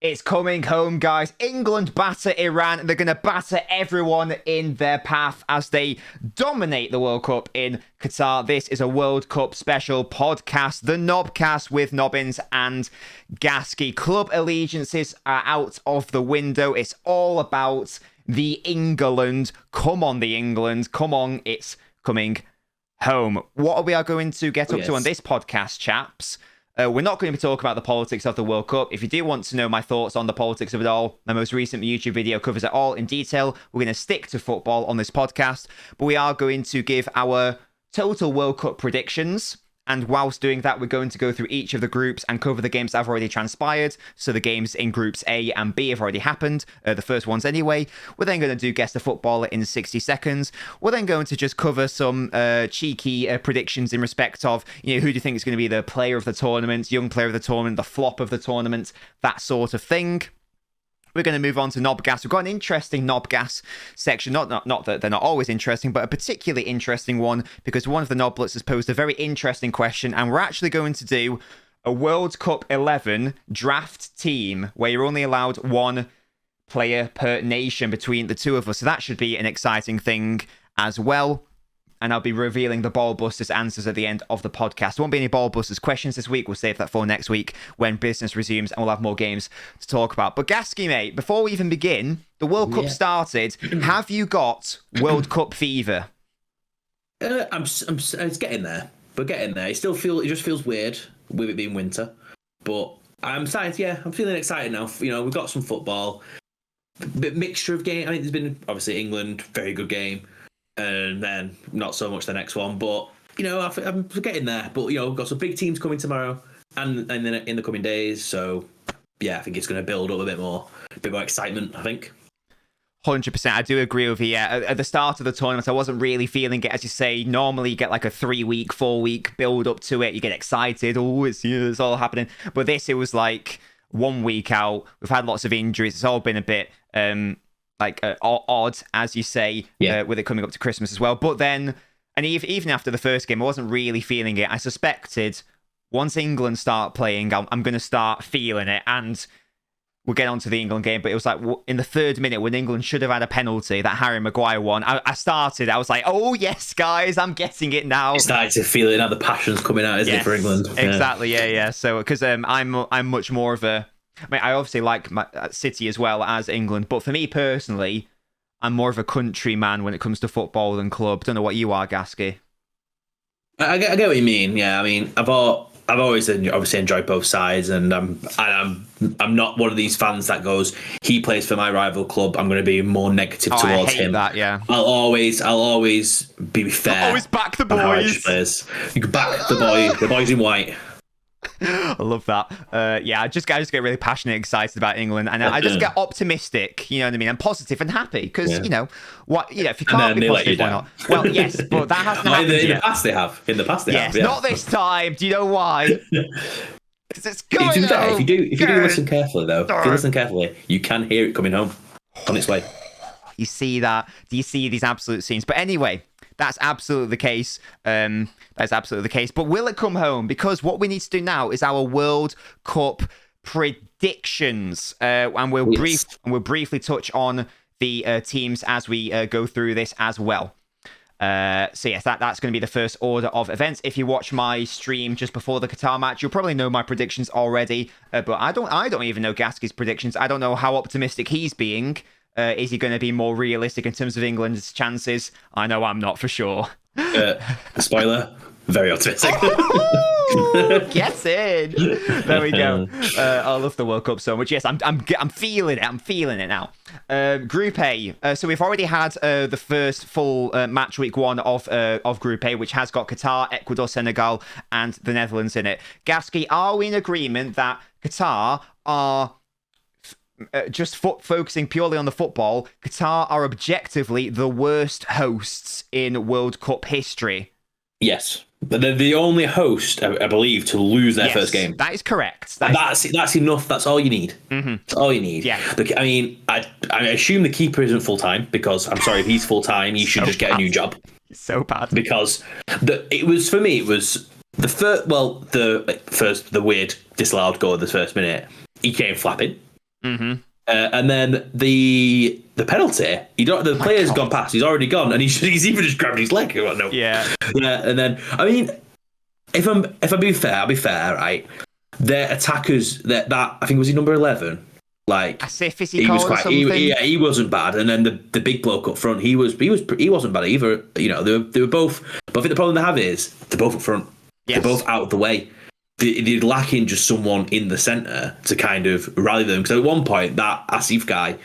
It's coming home, guys. England batter Iran. They're going to batter everyone in their path as they dominate the World Cup in Qatar. This is a World Cup special podcast, the NobCast with Nobbins and Gaskey. Club allegiances are out of the window. It's all about the England. Come on, the England. Come on, it's coming home. What are we going to get up to on this podcast, chaps? We're not going to be talking about the politics of the World Cup. If you do want to know my thoughts on the politics of it all, my most recent YouTube video covers it all in detail. We're going to stick to football on this podcast, but we are going to give our total World Cup predictions. And whilst doing that, we're going to go through each of the groups and cover the games that have already transpired. So the games in groups A and B have already happened, the first ones anyway. We're then going to do Guess the Footballer in 60 seconds. We're then going to just cover some cheeky predictions in respect of, who do you think is going to be the player of the tournament, young player of the tournament, the flop of the tournament, that sort of thing. We're going to move on to NobGas. We've got an interesting NobGas section. Not that they're not always interesting, but a particularly interesting one because one of the Noblets has posed a very interesting question, and we're actually going to do a World Cup 11 draft team where you're only allowed one player per nation between the two of us. So that should be an exciting thing as well. And I'll be revealing the BallBusters answers at the end of the podcast. There won't be any BallBusters questions this week. We'll save that for next week when business resumes and we'll have more games to talk about. But Gaskey, mate, before we even begin, the World Cup started. Have you got World Cup fever? It's getting there. We're getting there. It just feels weird with it being winter. But I'm excited, yeah. I'm feeling excited now. We've got some football. Bit mixture of game. I mean, there's been, obviously, England, very good game. And then not so much the next one, but I'm getting there. But we've got some big teams coming tomorrow and then in the coming days. So yeah, I think it's going to build up a bit more excitement. I think 100%. I do agree with you. Yeah, at the start of the tournament, I wasn't really feeling it. As you say, normally you get like a 3-week, 4-week build up to it. You get excited. Oh, it's all happening. But this, it was like 1 week out. We've had lots of injuries. It's all been a bit odd, as you say, with it coming up to Christmas as well. But then, and even after the first game, I wasn't really feeling it. I suspected once England start playing, I'm going to start feeling it. And we'll get on to the England game. But it was like in the 3rd minute when England should have had a penalty, that Harry Maguire one, I was like, oh, yes, guys, I'm getting it now. You started to feel it now, the passion's coming out, isn't it, for England? Exactly, yeah. So, because I'm much more of a... I obviously like my City as well as England, but for me personally, I'm more of a country man when it comes to football than club. Don't know what you are, Gaskey. I get what you mean. Yeah, I mean, I've always obviously enjoyed both sides, and I'm not one of these fans that goes, he plays for my rival club, I'm going to be more negative towards him. That, yeah. I'll always be fair. Always back the boys. You can back the boys in white. I love that. I just get really passionate, excited about England, and I just get optimistic. You know what I mean? I'm positive and happy because if you can't be positive, why not? Well, yes, but that hasn't happened in the past. They have. In the past, they have. Yeah. Not this time. Do you know why? Because it's going. If you do listen carefully, though, you can hear it coming home on its way. You see that? Do you see these absolute scenes? But anyway. That's absolutely the case. But will it come home? Because what we need to do now is our World Cup predictions, and we'll briefly touch on the teams as we go through this as well. That's going to be the first order of events. If you watch my stream just before the Qatar match, you'll probably know my predictions already. But I don't even know Gaskey's predictions. I don't know how optimistic he's being. Is he going to be more realistic in terms of England's chances? I know I'm not for sure. Spoiler, very optimistic. Get in. There we go. I love the World Cup so much. Yes, I'm feeling it. I'm feeling it now. Group A. So we've already had the first full match week 1 of Group A, which has got Qatar, Ecuador, Senegal, and the Netherlands in it. Gaskey, are we in agreement that Qatar are... just focusing purely on the football, Qatar are objectively the worst hosts in World Cup history? Yes. But they're the only host, I believe, to lose their first game. That is correct. That's enough. That's all you need. Mm-hmm. That's all you need. Yeah. I mean, I assume the keeper isn't full-time because, I'm sorry, if he's full-time, he should just get a new job. So bad. Because it was the weird disallowed goal in the first minute. He came flapping. And then the penalty, the player's gone past. He's already gone, and he's even just grabbed his leg. No. Yeah. And then I mean, if I'm being fair, I'll be fair, right? Their attackers, that I think was he number 11. Like as if he was quite, he wasn't bad. And then the big bloke up front, he wasn't bad either. You know, they were both. But I think the problem they have is they're both up front. Yes. They're both out of the way. They're lacking just someone in the centre to kind of rally them. Because at one point, that Asif guy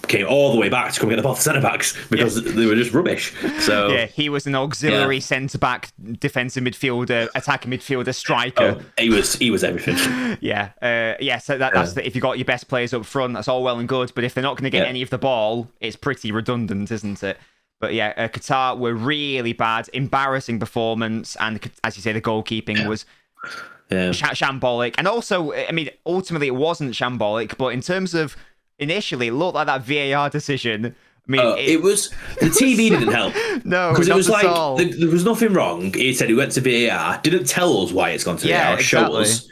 came all the way back to come get the ball to centre backs because they were just rubbish. So yeah, he was an auxiliary centre back, defensive midfielder, attacking midfielder, striker. Oh, he was everything. So that's if you got your best players up front, that's all well and good. But if they're not going to get any of the ball, it's pretty redundant, isn't it? But yeah, Qatar were really bad, embarrassing performance, and as you say, the goalkeeping was shambolic. And also, I mean, ultimately it wasn't shambolic, but in terms of initially, it looked like that VAR decision. I mean, it was the TV didn't help. No, because it was like all. There was nothing wrong. He said he went to VAR, didn't tell us why it's gone to VAR, show us.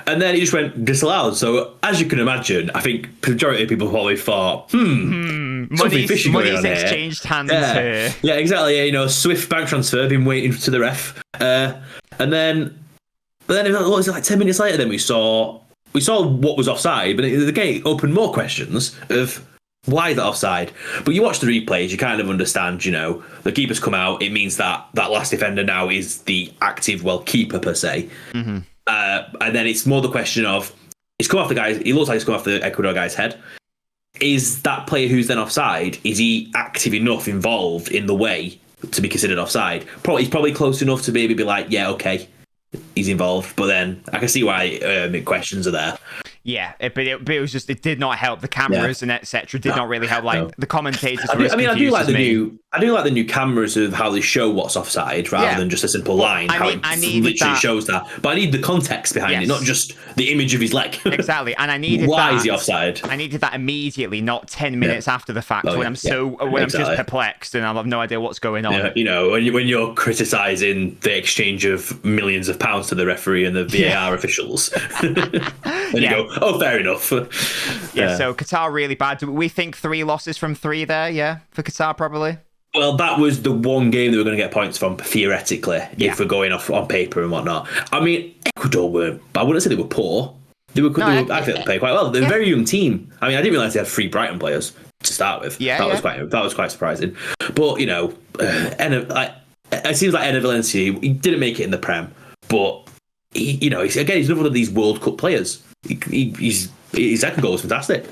And then he just went disallowed. So, as you can imagine, I think the majority of people probably thought, something fishy going on here. Money's exchanged hands here. Yeah, exactly. Yeah, you know, swift bank transfer, been waiting to the ref. But then it was like 10 minutes later, then we saw what was offside, but the game opened more questions of why that offside. But you watch the replays, you kind of understand, you know, the keeper's come out. It means that last defender now is the active, keeper per se. Mm-hmm. And then it's more the question of, it's come off the guy's, he looks like it's come off the Ecuador guy's head. Is that player who's then offside, is he active enough involved in the way to be considered offside? He's probably close enough to maybe be like, yeah, okay, he's involved. But then I can see why questions are there. Yeah, but it was just, it did not help. The cameras and etc. did not really help. The commentators were I do like the new cameras of how they show what's offside rather than just a simple line. It literally shows that. But I need the context behind it, not just the image of his leg. Exactly, and I needed why is he offside? I needed that immediately, not 10 minutes after the fact when I'm just perplexed and I have no idea what's going on. Yeah, you know, when you're criticising the exchange of millions of pounds to the referee and the VAR officials, and you go, oh, fair enough. So Qatar really bad. Do we think 3 losses from 3 there, for Qatar probably? Well, that was the one game they were going to get points from, theoretically, if we're going off on paper and whatnot. I mean, Ecuador weren't, I wouldn't say they were poor. I think they played quite well. They're a very young team. I mean, I didn't realise they had 3 Brighton players to start with. That was quite surprising. But, you know, it seems like Enner Valencia, he didn't make it in the Prem, but he's another one of these World Cup players. His second goal was fantastic.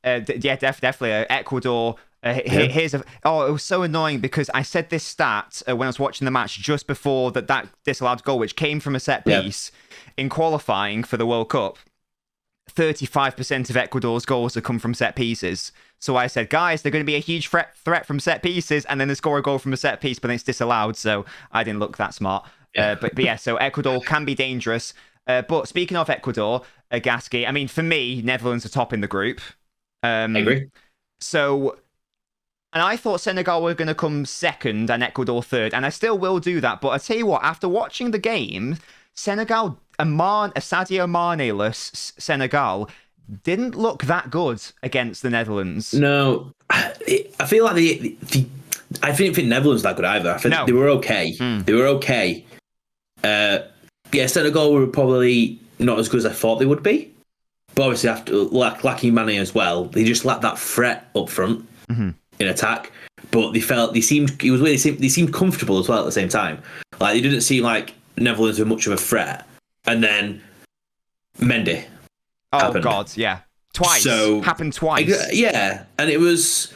Definitely. Ecuador. It was so annoying because I said this stat when I was watching the match just before that disallowed goal, which came from a set piece in qualifying for the World Cup. 35% of Ecuador's goals have come from set pieces. So I said, guys, they're going to be a huge threat from set pieces, and then they score a goal from a set piece, but then it's disallowed. So I didn't look that smart. So Ecuador can be dangerous. But speaking of Ecuador, Gaskey, I mean, for me, Netherlands are top in the group. I agree. So, and I thought Senegal were going to come second and Ecuador third, and I still will do that. But I tell you what, after watching the game, Senegal, a Sadio Mane-less Senegal, didn't look that good against the Netherlands. No, I feel like I didn't think Netherlands that good either. I think they were okay. They were okay. Senegal were probably not as good as I thought they would be. But obviously, after lacking Mane as well, they just lacked that threat up front in attack. But they seemed comfortable as well at the same time. Like, they didn't seem like Netherlands were much of a threat. And then Mendy. Oh, God, yeah. Twice. Happened twice. Yeah, and it was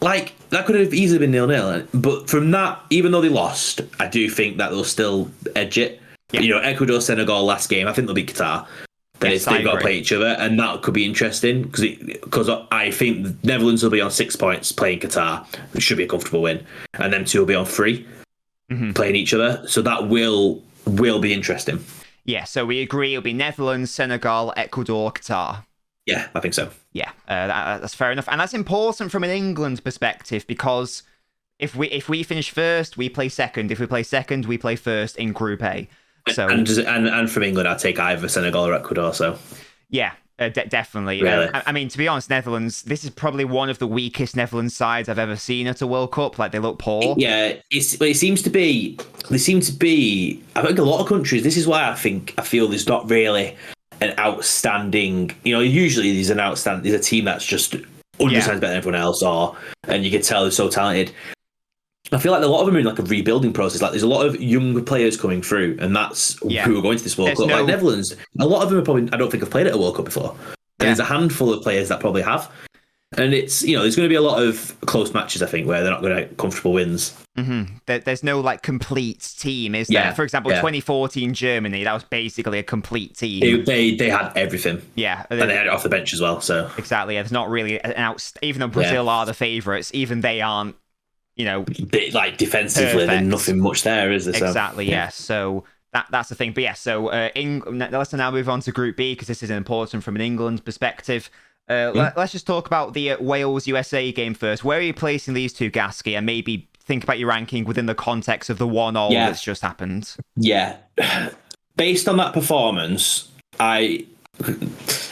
like, that could have easily been 0-0. But from that, even though they lost, I do think that they'll still edge it. Yeah. You know, Ecuador, Senegal last game, I think they'll be Qatar. They've got to play each other, and that could be interesting because I think the Netherlands will be on 6 points playing Qatar. It should be a comfortable win, and them 2 will be on 3 playing each other. So that will be interesting. Yeah, so we agree it'll be Netherlands, Senegal, Ecuador, Qatar. Yeah, I think so. Yeah, that's fair enough, and that's important from an England perspective because if we finish first, we play second. If we play second, we play first in Group A. So and from England, I'd take either Senegal or Ecuador. So yeah, Definitely. Really? I mean, to be honest, Netherlands, this is probably one of the weakest Netherlands sides I've ever seen at a World Cup. Like, they look poor. Yeah, it seems to be. They seem to be. I think a lot of countries. This is why I feel there's not really an outstanding. Usually there's a team that's just 100 times better than everyone else, and you can tell they're so talented. I feel like a lot of them are in like a rebuilding process. Like, there's a lot of younger players coming through, and that's who are going to this World Cup. Like Netherlands, a lot of them are probably, I don't think, have played at a World Cup before. And there's a handful of players that probably have. And it's, there's going to be a lot of close matches, I think, where they're not going to get comfortable wins. Mm-hmm. There's no like complete team, is there? For example, 2014 Germany, that was basically a complete team. They had everything. Yeah. And they had it off the bench as well. So exactly. There's not really even though Brazil are the favourites, even they aren't, like defensively, there's nothing much there, is there? Exactly, yeah. So that's the thing. But yeah, so let's now move on to Group B, because this is important from an England perspective. Let's just talk about the Wales-USA game first. Where are you placing these two, Gaskey? And maybe think about your ranking within the context of the 1-0 that's just happened. Yeah. Based on that performance, I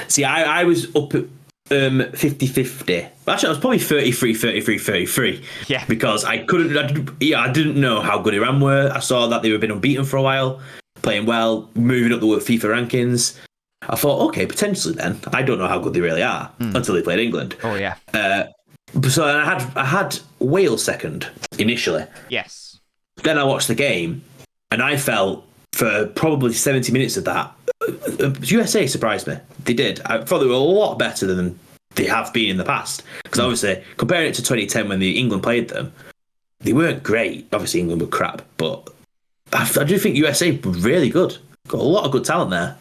was up at 50-50. Actually, I was probably 33. Yeah. Because I didn't know how good Iran were. I saw that they were been unbeaten for a while, playing well, moving up the FIFA rankings. I thought, okay, potentially then. I don't know how good they really are until they played England. Oh, yeah. So I had Wales second initially. Yes. Then I watched the game, and I felt for probably 70 minutes of that, USA surprised me. They did. I thought they were a lot better than they have been in the past. Because obviously, comparing it to 2010 when England played them, they weren't great. Obviously, England were crap, but I do think USA were really good. Got a lot of good talent there.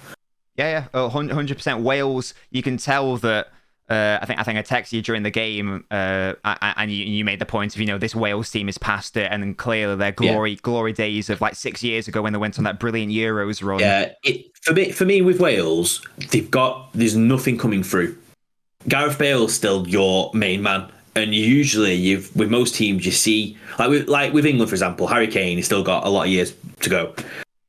Yeah, 100%. Wales, you can tell that. I think I texted you during the game, and you made the point of this Wales team is past it, and then clearly their glory days of like 6 years ago when they went on that brilliant Euros run. Yeah, for me with Wales, there's nothing coming through. Gareth Bale's still your main man, and usually with most teams you see like with England, for example, Harry Kane, he's still got a lot of years to go.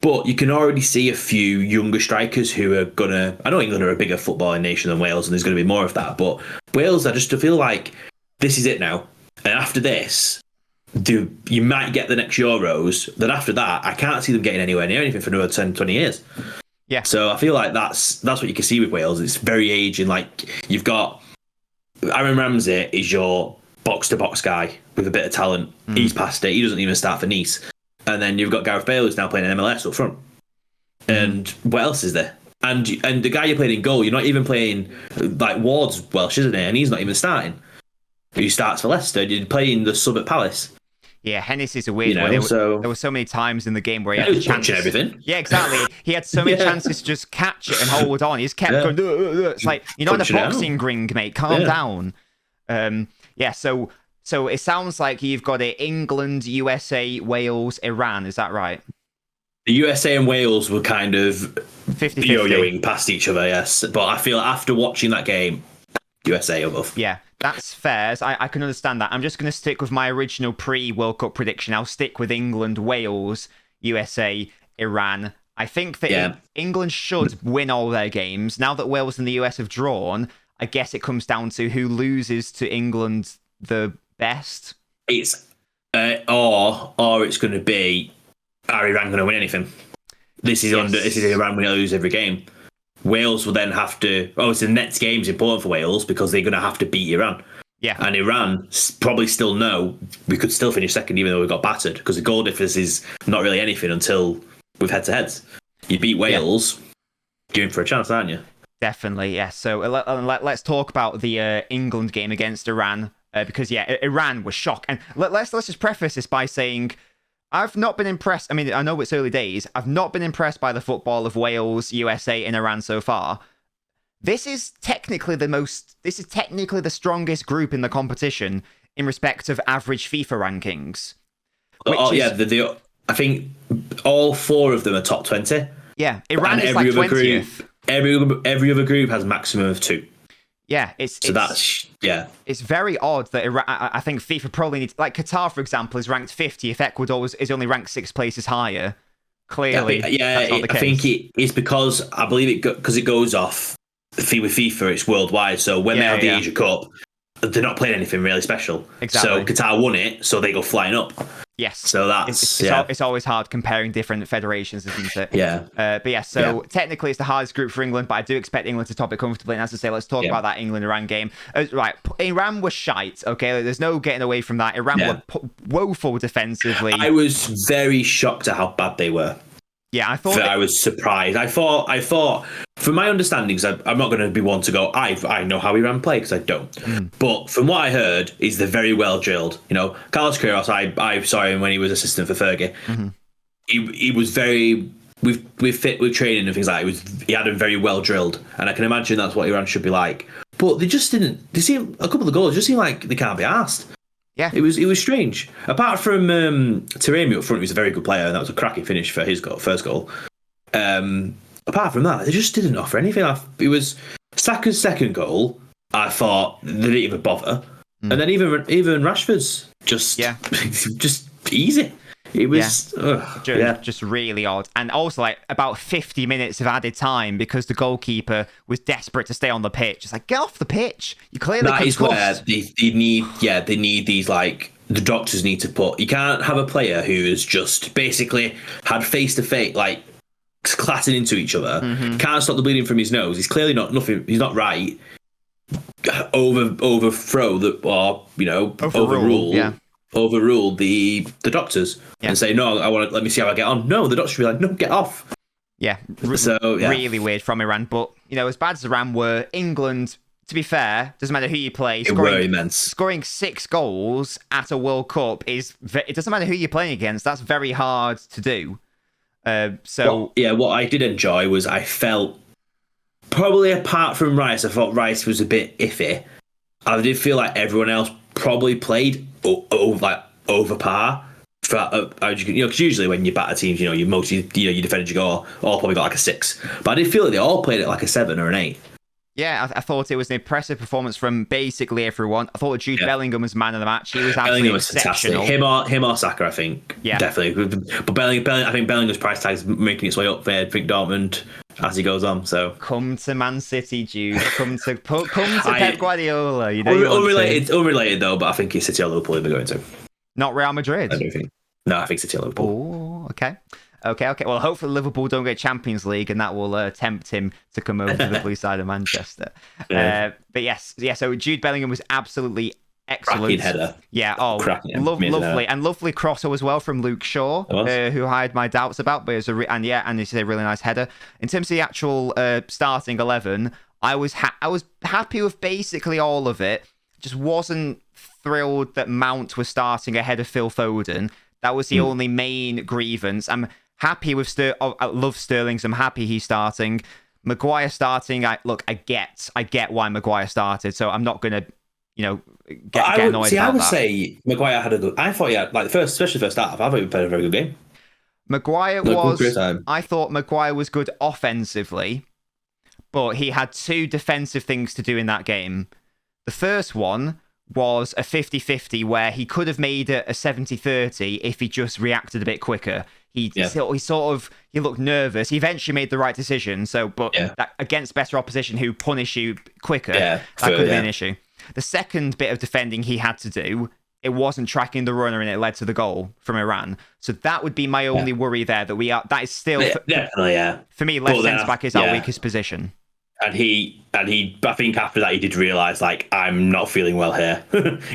But you can already see a few younger strikers who are gonna. I know England are a bigger footballing nation than Wales, and there's going to be more of that. But Wales, I just feel like this is it now. And after this, you might get the next Euros. Then after that, I can't see them getting anywhere near anything for another 10, 20 years. Yeah. So I feel like that's what you can see with Wales. It's very aging. Like, you've got Aaron Ramsey is your box to box guy with a bit of talent. He's past it. He doesn't even start for Nice. And then you've got Gareth Bale, who's now playing in MLS up front. And what else is there? And the guy you're playing in goal, you're not even playing, like, Ward's Welsh, isn't he? And he's not even starting. He starts for Leicester. You're playing the sub at Palace. Yeah, Hennis is a weird one. There were so many times in the game where he had the chance. Everything. Yeah, exactly. He had so many chances to just catch it and hold on. He just kept going. It's like, you're not in a boxing ring, mate. Calm down. So it sounds like you've got it: England, USA, Wales, Iran. Is that right? The USA and Wales were kind of 50-50. yo-yoing past each other, yes. But I feel after watching that game, USA above. Yeah, that's fair. I can understand that. I'm just going to stick with my original pre-World Cup prediction. I'll stick with England, Wales, USA, Iran. I think that England should win all their games. Now that Wales and the US have drawn, I guess it comes down to who loses to England the best. It's or it's going to be, are Iran going to win anything? This is Iran going to lose every game. Wales will then have to. Obviously, the next game is important for Wales because they're going to have to beat Iran. Yeah, and Iran probably still know we could still finish second even though we got battered, because the goal difference is not really anything until we've head to heads. You beat Wales, you're in for a chance, aren't you? Definitely, yeah. So let's talk about the England game against Iran. Because Iran was shocked, and let's just preface this by saying I've not been impressed. I mean, I know it's early days. I've not been impressed by the football of Wales, USA, and Iran so far. This is technically the strongest group in the competition in respect of average FIFA rankings. I think all four of them are top 20. Yeah, Iran is like 20th. Every other group has maximum of 2. Yeah, it's very odd that Iran, I think FIFA probably needs, like Qatar, for example, is ranked 50 if Ecuador is only ranked 6 places higher. Clearly, that's not the case. I think it's because I believe it goes off with FIFA, it's worldwide. So when they have the Asia Cup, they're not playing anything really special. Exactly. So Qatar won it, so they go flying up. Yes. So that's it's always hard comparing different federations, isn't it? Yeah. But yeah, so technically it's the hardest group for England, but I do expect England to top it comfortably. And as I say, let's talk about that England-Iran game. Right, Iran was shite, okay? There's no getting away from that. Iran were woeful defensively. I was very shocked at how bad they were. Yeah, I thought... I was surprised. I thought, from my understanding, because I'm not going to be one to go, I know how Iran play, because I don't. But from what I heard, is they're very well drilled. You know, Carlos Queiroz, I saw him when he was assistant for Fergie. He was very, with training and things like that, he had him very well drilled. And I can imagine that's what Iran should be like. But they just didn't, a couple of the goals just seem like they can't be asked. Yeah, it was strange. Apart from Taremi up front, who's a very good player, and that was a cracking finish for his first goal. Apart from that, they just didn't offer anything. It was Saka's second goal. I thought they didn't even bother, and then even Rashford's just easy. It was just really odd, and also like about 50 minutes of added time because the goalkeeper was desperate to stay on the pitch. It's like, get off the pitch. You clearly that is where they need these, like, the doctors need to put. You can't have a player who has just basically had face to face, like, clattering into each other. Can't stop the bleeding from his nose. He's clearly nothing. He's not right. Overthrow that, or overrule the doctors and say, no, let me see how I get on. No, the doctor should be like, no, get off. Really weird from Iran. But, as bad as Iran were, England, to be fair, doesn't matter who you play, scoring 6 goals at a World Cup it doesn't matter who you're playing against. That's very hard to do. What I did enjoy was I felt, probably apart from Rice, I thought Rice was a bit iffy. I did feel like everyone else probably played over par. Because usually when you batter teams, you defended your goal, all probably got like a 6. But I did feel like they all played it like a 7 or an 8. Yeah, I thought it was an impressive performance from basically everyone. I thought Jude Bellingham was man of the match. He was absolutely exceptional. Fantastic. Him or Saka, I think. Yeah, definitely. But I think Bellingham's price tag is making its way up there. I think Dortmund as he goes on. So come to Man City, Jude. Come to Pep Guardiola. Unrelated though. But I think it's City or Liverpool they're going to. Not Real Madrid. I don't think. No, I think City or Liverpool. Oh, okay. Well, hopefully Liverpool don't get Champions League, and that will tempt him to come over to the blue side of Manchester. So Jude Bellingham was absolutely excellent. Cracking header. Yeah, lovely. And lovely crosser as well from Luke Shaw, who I had my doubts about, but it's it's a really nice header. In terms of the actual starting 11, I was happy with basically all of it. Just wasn't thrilled that Mount was starting ahead of Phil Foden. That was the only main grievance. I'm happy with I love Sterling, so I'm happy he's starting. Maguire starting, I get why Maguire started, so I'm not going to, get annoyed about that. I would say Maguire had a good... I thought he had, especially first half, I thought he played a very good game. I thought Maguire was good offensively, but he had 2 defensive things to do in that game. The first one was a 50-50 where he could have made it a 70-30 if he just reacted a bit quicker. He looked nervous. He eventually made the right decision. That against better opposition who punish you quicker, that could be an issue. The second bit of defending he had to do, it wasn't tracking the runner and it led to the goal from Iran. So that would be my only worry there. That is still definitely for me. Left centre back is our weakest position. And he, I think after that he did realise, I'm not feeling well here.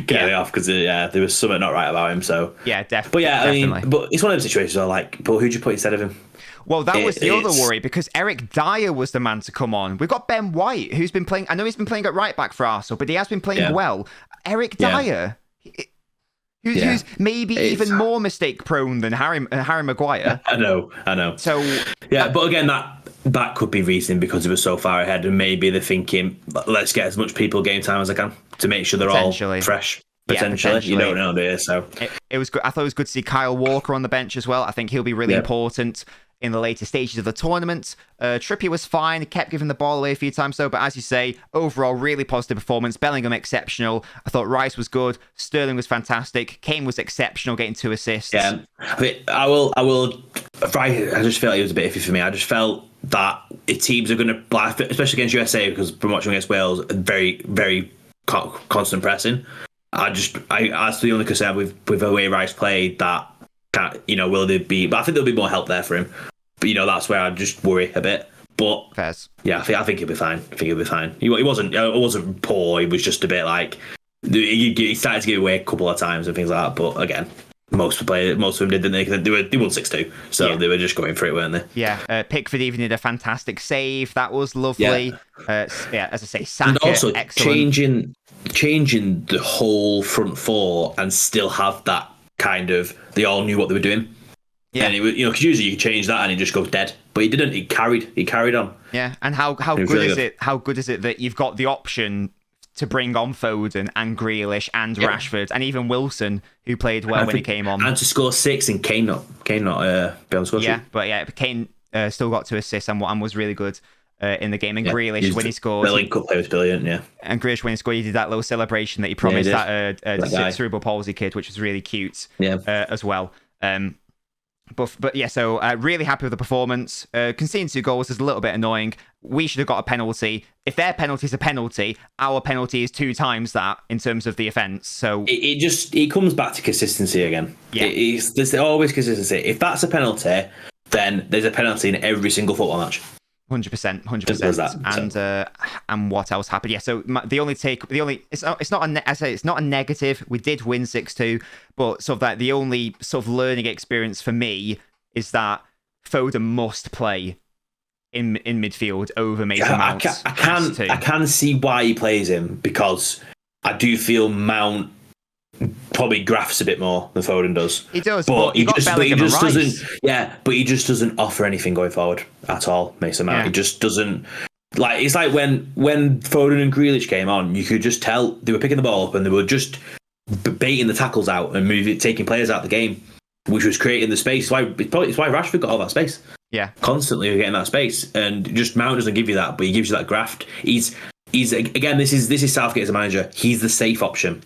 Get me off, because there was something not right about him. So definitely. But definitely. But it's one of those situations where but who'd you put instead of him? Well, that was the other worry, because Eric Dyer was the man to come on. We've got Ben White, who's been playing. I know he's been playing at right back for Arsenal, but he has been playing well. Eric Dyer, who's maybe even more mistake prone than Harry Maguire. I know. So but again, that could be reason because it was so far ahead, and maybe they're thinking, let's get as much people game time as I can to make sure they're all fresh. Potentially. You don't know, do you? So it was good. I thought it was good to see Kyle Walker on the bench as well. I think he'll be really important in the later stages of the tournament. Trippier was fine. He kept giving the ball away a few times though, but as you say, overall really positive performance. Bellingham exceptional. I thought Rice was good. Sterling was fantastic. Kane was exceptional, getting 2 assists. Yeah, I will. I just felt it was a bit iffy for me. I just felt that if teams are going to, especially against USA, because from watching against Wales, very, very constant pressing. That's the only concern with the way Rice played. That will there be? But I think there'll be more help there for him. But that's where I just worry a bit. But Fairs. Yeah, I think he'll be fine. He wasn't poor. He was just a bit like he started to give away a couple of times and things like that. But again, most of them didn't they? They won 6-2, so they were just going for it, weren't they? Yeah, Pickford even did a fantastic save. That was lovely. As I say, Saka, and also excellent. changing the whole front four and still have that kind of they all knew what they were doing. Yeah, and it was, because usually you change that and it just goes dead, but he didn't. He carried on. Yeah, and how good is it? How good is it that you've got the option to bring on Foden and Grealish and Rashford and even Wilson, who played well when he came on, and to score 6 and Kane not be able to score. But Kane still got 2 assists and was really good in the game. And Grealish when he scored, the link-up play was brilliant. Yeah, and Grealish when he scored, he did that little celebration that he promised that cerebral palsy kid, which was really cute. Yeah, as well. But yeah, so really happy with the performance. Conceding 2 goals is a little bit annoying. We should have got a penalty. If their penalty is a penalty, our penalty is 2 times that in terms of the offence. So it comes back to consistency again. Yeah, there's always consistency. If that's a penalty, then there's a penalty in every single football match. 100%. And what else happened? Yeah. So it's not a negative. We did win 6-2, but sort of that the only sort of learning experience for me is that Foden must play in midfield over Mason Mount. I can see why he plays him, because I do feel Mount probably grafts a bit more than Foden does. He does, but he just doesn't. Yeah, but he just doesn't offer anything going forward at all. Mason Mount, he just doesn't. Like, it's like when Foden and Grealish came on, you could just tell they were picking the ball up and they were just baiting the tackles out and taking players out of the game, which was creating the space. It's why Rashford got all that space. Yeah, constantly getting that space, and just Mount doesn't give you that, but he gives you that graft. He's again. This is Southgate as a manager. He's the safe option.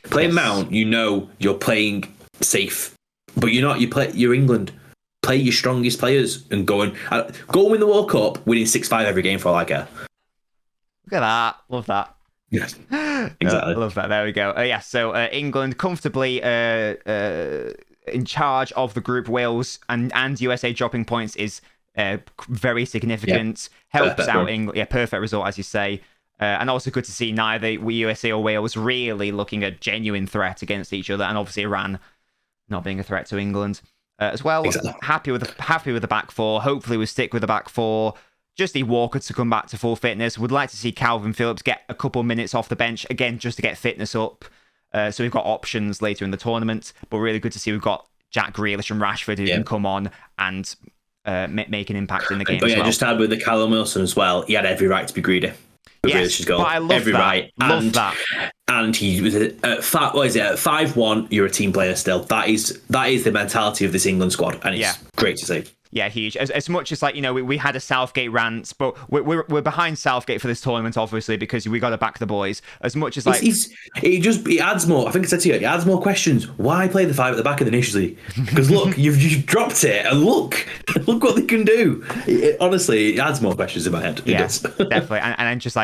Playing Mount, you're playing safe, but you're not. You're England. Play your strongest players and go and win the World Cup, winning 6-5 every game for all I care. Look at that. Love that. Yes, exactly. Love that. There we go. So England comfortably in charge of the group. Wales and USA dropping points is very significant. Helps out England. Yeah, perfect result, as you say. And also good to see neither USA or Wales really looking a genuine threat against each other, and obviously Iran not being a threat to England as well. Exactly. Happy with the back four. Hopefully we stick with the back four. Just need Walker to come back to full fitness. Would like to see Calvin Phillips get a couple minutes off the bench again, just to get fitness up. So we've got options later in the tournament, but really good to see we've got Jack Grealish and Rashford who can come on and make an impact in the game. But as well. Just add with the Callum Wilson as well. He had every right to be greedy. Yes, but I love every that. Right. That. And he was at 5-1. You're a team player still. That is the mentality of this England squad, and it's great to see. Yeah, huge. As much as we had a Southgate rant, but we're behind Southgate for this tournament, obviously, because we got to back the boys. As much as it adds more. I think I said to you, it adds more questions. Why play the 5 at the back of the Nations League? Because look, you've dropped it, and look what they can do. Honestly, it adds more questions in my head. Yes, definitely. And then just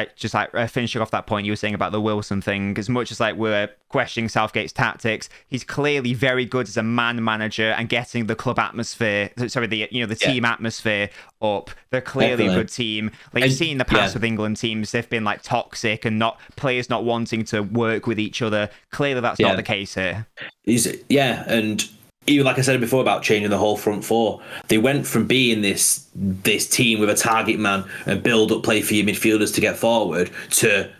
finishing off that point you were saying about the Wilson thing. As much as we're questioning Southgate's tactics, he's clearly very good as a man manager and getting the club atmosphere. Sorry, the team atmosphere up. They're clearly a good team. You've seen in the past with England teams, they've been toxic and players not wanting to work with each other. Clearly that's not the case here. And even like I said before about changing the whole front four, they went from being this team with a target man and build up play for your midfielders to get forward to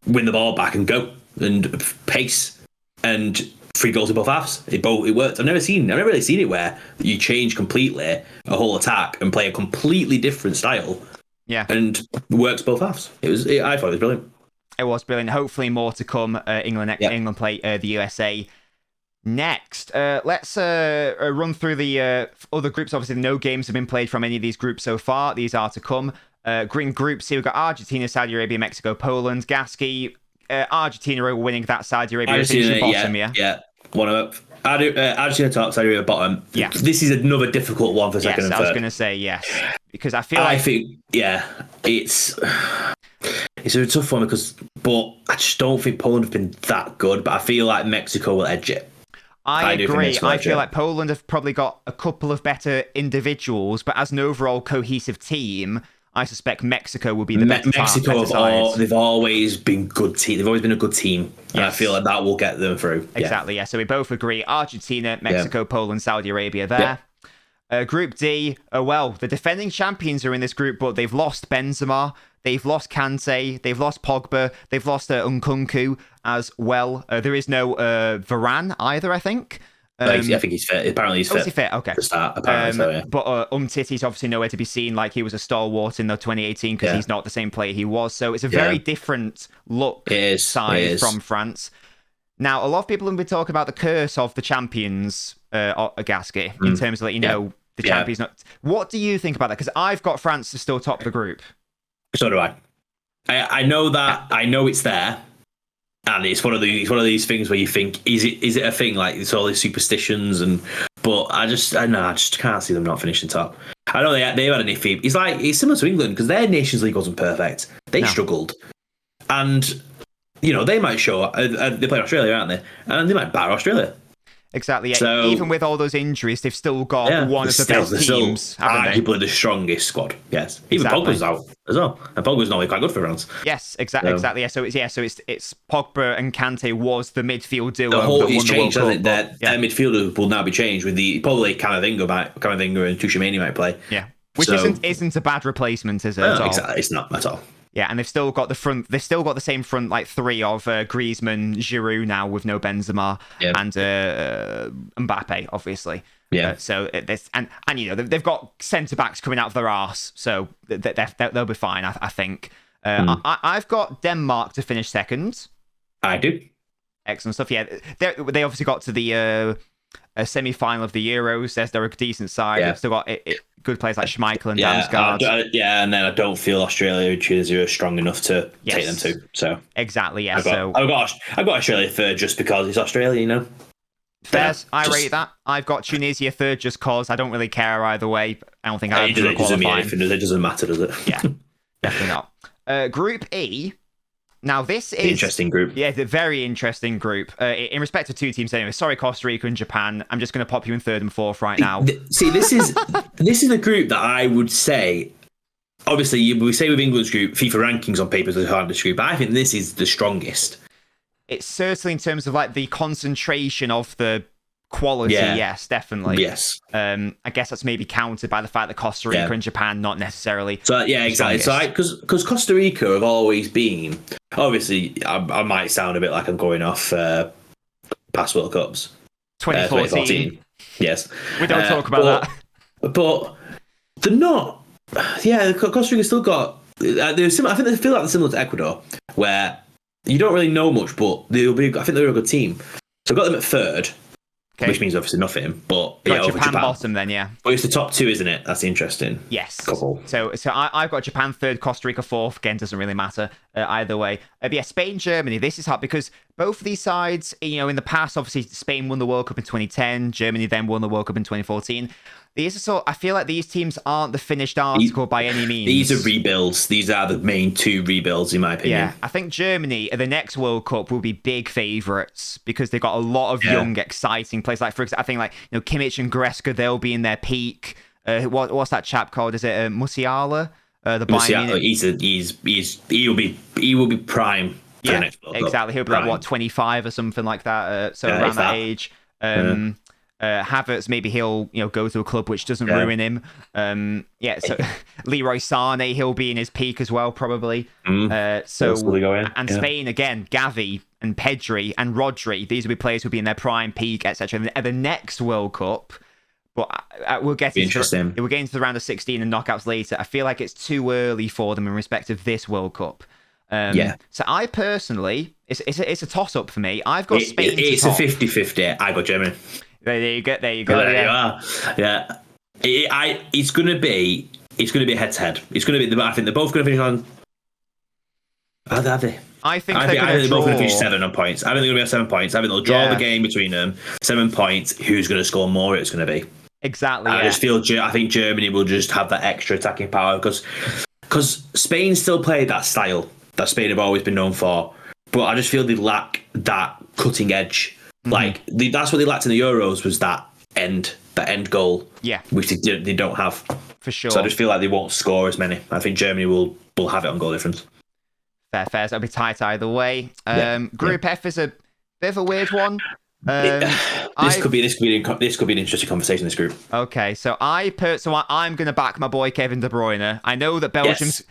win the ball back and go and pace and 3 goals in both halves. It worked. I've never really seen it where you change completely a whole attack and play a completely different style. Yeah, and works both halves. I thought it was brilliant. It was brilliant. Hopefully more to come. England play the USA next. Let's run through the other groups. Obviously, no games have been played from any of these groups so far. These are to come. Green groups here, we've got Argentina, Saudi Arabia, Mexico, Poland. Gaskey, Argentina are winning that. Saudi Arabia finishing bottom, yeah. 1-0. Argentina top, Saudi Arabia bottom. Yeah. This is another difficult one for second and I third. was going to say yes. Because I think it's a tough one but I just don't think Poland have been that good. But I feel like Mexico will edge it. I agree. I feel like Poland have probably got a couple of better individuals, but as an overall cohesive team, I suspect Mexico will be the better Mexico side. They've always been good team. They've always been a good team, and I feel like that will get them through. Exactly. Yeah. So we both agree: Argentina, Mexico, Poland, Saudi Arabia. There. Group D. The defending champions are in this group, but they've lost Benzema. They've lost Kante, they've lost Pogba, they've lost Nkunku as well. There is no Varane either, I think. I think he's fit. Apparently he's fit. Is he fit? Okay. To start, apparently, But Umtiti's obviously nowhere to be seen. Like, he was a stalwart in the 2018 because he's not the same player he was. So it's a very different look side from France. Now, a lot of people have been talking about the curse of the champions, Gaskey, in terms of, the champions. What do you think about that? Because I've got France to still top the group. So do I. I know that. I know it's there, and it's one of these things where you think, is it a thing? Like, it's all these superstitions, but I just can't see them not finishing top. I know they've had an iffy. It's similar to England because their Nations League wasn't perfect. They struggled, and they might show up. They play Australia, aren't they? And they might batter Australia. Exactly. Yeah. So, even with all those injuries, they've still got one of the best teams. Arguably the strongest squad. Yes. Even Pogba's out as well, and Pogba's normally quite good for France. Yes. Exactly. Yeah. So it's Pogba and Kante was the midfield duo. The whole is changed, hasn't it? Their midfielder will now be changed with probably Camavinga and Tchouaméni might play. Yeah. Which isn't a bad replacement, is it? No, exactly. It's not at all. Yeah, and they've still got the same front like three of Griezmann, Giroud now with no Benzema, and Mbappe, obviously. Yeah. So this and they've got centre backs coming out of their arse, so they'll be fine, I think. I've got Denmark to finish second. I do. Excellent stuff. Yeah, they obviously got to the semi-final of the Euros. They're a decent side. They've still got good players like Schmeichel and Damsgaard. And then I don't feel Australia and Tunisia are strong enough to take them too. So exactly, yeah. I've got Australia third just because it's Australia, Fair, I rate that. I've got Tunisia third just cause I don't really care either way. I don't think it doesn't mean anything. It doesn't matter, does it? Yeah, definitely not. Group E. Now, this is... interesting group. Yeah, it's a very interesting group. In respect to two teams anyway. Sorry, Costa Rica and Japan. I'm just going to pop you in third and fourth right now. See, this is a group that I would say... Obviously, we say with England's group, FIFA rankings on paper is the hardest group, but I think this is the strongest. It's certainly in terms of like the concentration of the quality, yes, definitely. Yes. I guess that's maybe countered by the fact that Costa Rica and Japan not necessarily. So exactly. So because Costa Rica have always been, obviously, I might sound a bit like I'm going off past World Cups. 2014. Yes. We don't talk about that. But they're not. Yeah, Costa Rica still got. They're similar. I think they feel like they're similar to Ecuador, where you don't really know much, but they'll be. I think they're a good team. So I've got them at third. Okay. Which means obviously nothing, but over Japan bottom then, yeah. But it's the top two, isn't it? That's the interesting. Yes. Couple. So I've got Japan third, Costa Rica fourth. Again, doesn't really matter either way. But yeah, Spain, Germany. This is hard because both of these sides, in the past, obviously Spain won the World Cup in 2010. Germany then won the World Cup in 2014. I feel like these teams aren't the finished article by any means. These are rebuilds. These are the main two rebuilds, in my opinion. Yeah, I think Germany at the next World Cup will be big favourites because they've got a lot of young, exciting players. Like, for example, I think Kimmich and Goretzka, they'll be in their peak. What's that chap called? Is it Musiala? The Musiala. He will be prime. For the next World Cup. Exactly. He'll be like 25 or something like that. So around that age. Havertz, maybe he'll go to a club which doesn't ruin him. So Leroy Sané, he'll be in his peak as well, probably. And Spain again, Gavi and Pedri and Rodri. These will be players who'll be in their prime, peak, etc. At the next World Cup, but we'll get into the round of 16 and knockouts later. I feel like it's too early for them in respect of this World Cup. So I personally, it's a toss up for me. I've got Spain. It's a 50-50. I got Germany. There you go. There you are. Yeah. It's going to be a head-to-head. It's going to be. I think they're both going to finish on. Are they? I think I they're think going to they're both going to draw. finish 7 on points. I think they're going to be on 7 points. I think they'll draw Yeah. the game between them. 7 points. Who's going to score more? It's going to be. Exactly. I Yeah. just feel. I think Germany will just have that extra attacking power because Spain still play that style that Spain have always been known for. But I just feel they lack that cutting edge. Like that's what they lacked in the Euros was that end goal. Yeah. Which they don't have. For sure. So I just feel like they won't score as many. I think Germany will have it on goal difference. Fair. So it'll be tight either way. Group F is a bit of a weird one. This could be an interesting conversation. This group. Okay, so I'm going to back my boy Kevin De Bruyne. I know that Belgium's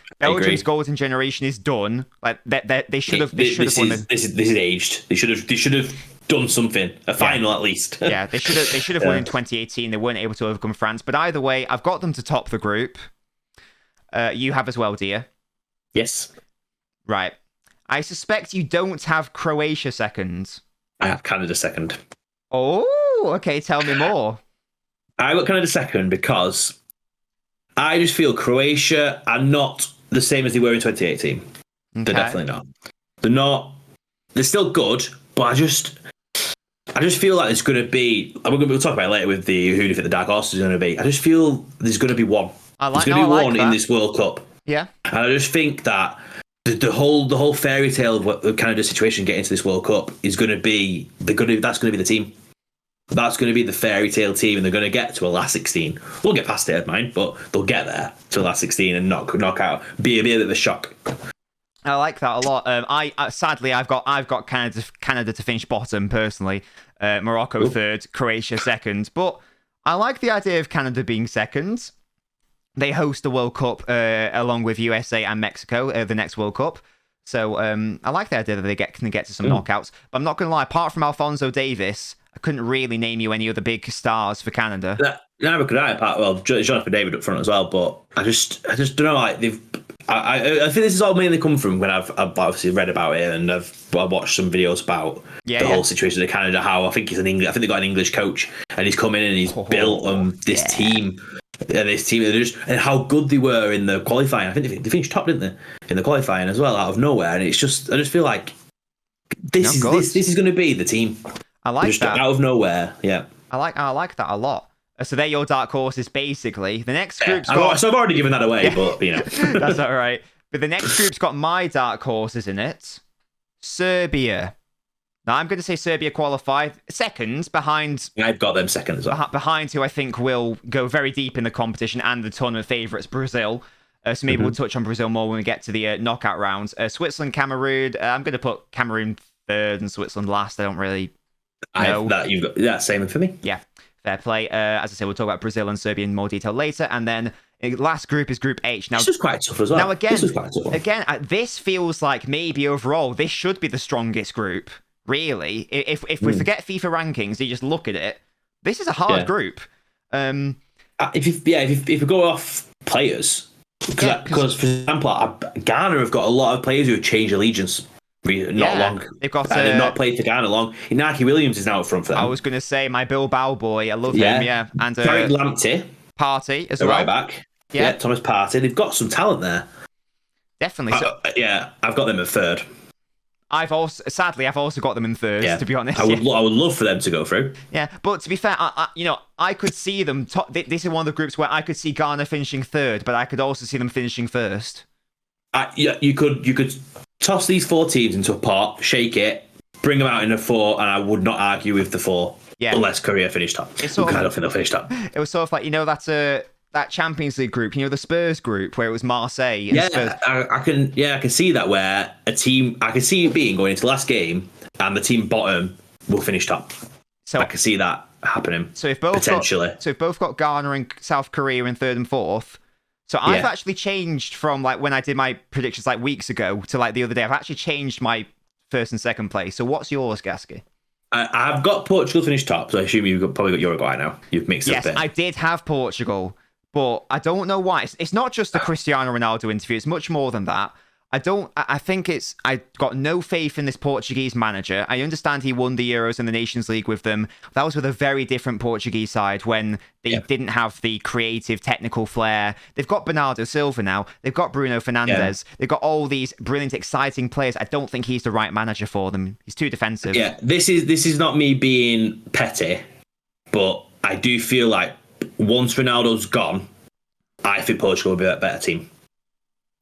golden generation is done. Like they should have won. This is aged. They should have done something. A final at least. Yeah, they should have won in 2018. They weren't able to overcome France. But either way, I've got them to top the group. You have as well, dear. Yes. Right. I suspect you don't have Croatia second. I have Canada second. Oh, okay. Tell me more. I got Canada second because I just feel Croatia are not the same as they were in 2018. Okay. They're definitely not. They're not. They're still good, but I just feel like there's going to be. We'll talk about it later with who do you think the dark horse is going to be. I just feel there's going to be one. There's going to be one in this World Cup. Yeah. And I just think that the whole fairy tale of what the Canada situation getting into this World Cup is going to be that's going to be the team. That's going to be the fairy tale team, and they're going to get to a last 16. We'll get past it, mind, but they'll get there to a last 16 and knock out. Be a bit of a shock. I like that a lot. Sadly, I've got Canada to finish bottom personally. Morocco third, Croatia second. But I like the idea of Canada being second. They host the World Cup along with USA and Mexico, the next World Cup. So I like the idea that they can get to some knockouts. But I'm not going to lie, apart from Alphonso Davies, I couldn't really name you any other big stars for Canada. Neither could I. Jonathan David up front as well. But I just don't know. Like I think this is all mainly come from when I've obviously read about it and I've watched some videos about the whole situation in Canada. How I think they got an English coach and he's come in and he's built this team. And this team, and how good they were in the qualifying. I think they finished top, didn't they, in the qualifying as well, out of nowhere. And I just feel like this is going to be the team. I like just that out of nowhere. Yeah, I like that a lot. So they're your dark horses, basically. The next group's so I've already given that away, but you know that's all right. But the next group's got my dark horses in it. Serbia. Now, I'm going to say Serbia qualified second behind... I've got them second as well. Behind who I think will go very deep in the competition and the tournament favourites, Brazil. So maybe we'll touch on Brazil more when we get to the knockout rounds. Switzerland, Cameroon. I'm going to put Cameroon third and Switzerland last. I don't really know. You've got that same for me. Yeah, fair play. As I said, we'll talk about Brazil and Serbia in more detail later. And then last group is Group H. Now, this was quite tough as well. Now, this was quite tough. This feels like maybe overall this should be the strongest group. Really, if we forget FIFA rankings, you just look at it. This is a hard group. If we go off players, because for example, Ghana have got a lot of players who have changed allegiance. Not long. They've not played for Ghana long. Inaki Williams is now up front for them. I was going to say my Bilbao boy. I love him. Yeah, and Tariq Lamptey, Party as well. Right back. Yeah, Thomas Partey. They've got some talent there. Definitely. I've got them at third. I've also got them in third, to be honest. I would love for them to go through. Yeah, but to be fair, I could see them. This is one of the groups where I could see Ghana finishing third, but I could also see them finishing first. You could toss these 4 teams into a pot, shake it, bring them out in a 4, and I would not argue with the 4. Yeah. Unless Korea finished top. I don't think they'll finish top. It was sort of like that Champions League group, the Spurs group where it was Marseille. And Spurs. I can see that where a team, I can see it being going into the last game and the team bottom will finish top. So I can see that happening. So if both got Ghana and South Korea in third and fourth. So I've actually changed from when I did my predictions weeks ago to the other day. I've actually changed my first and second place. So what's yours, Gaskey? I've got Portugal finished top, so I assume you've probably got Uruguay now. You've mixed it up. Yes, I did have Portugal. But I don't know why. It's not just the Cristiano Ronaldo interview. It's much more than that. I think I got no faith in this Portuguese manager. I understand he won the Euros and the Nations League with them. That was with a very different Portuguese side when they didn't have the creative, technical flair. They've got Bernardo Silva now. They've got Bruno Fernandes. They've got all these brilliant, exciting players. I don't think he's the right manager for them. He's too defensive. Yeah, this is not me being petty, but I do feel like once Ronaldo's gone, I think Portugal will be a better team.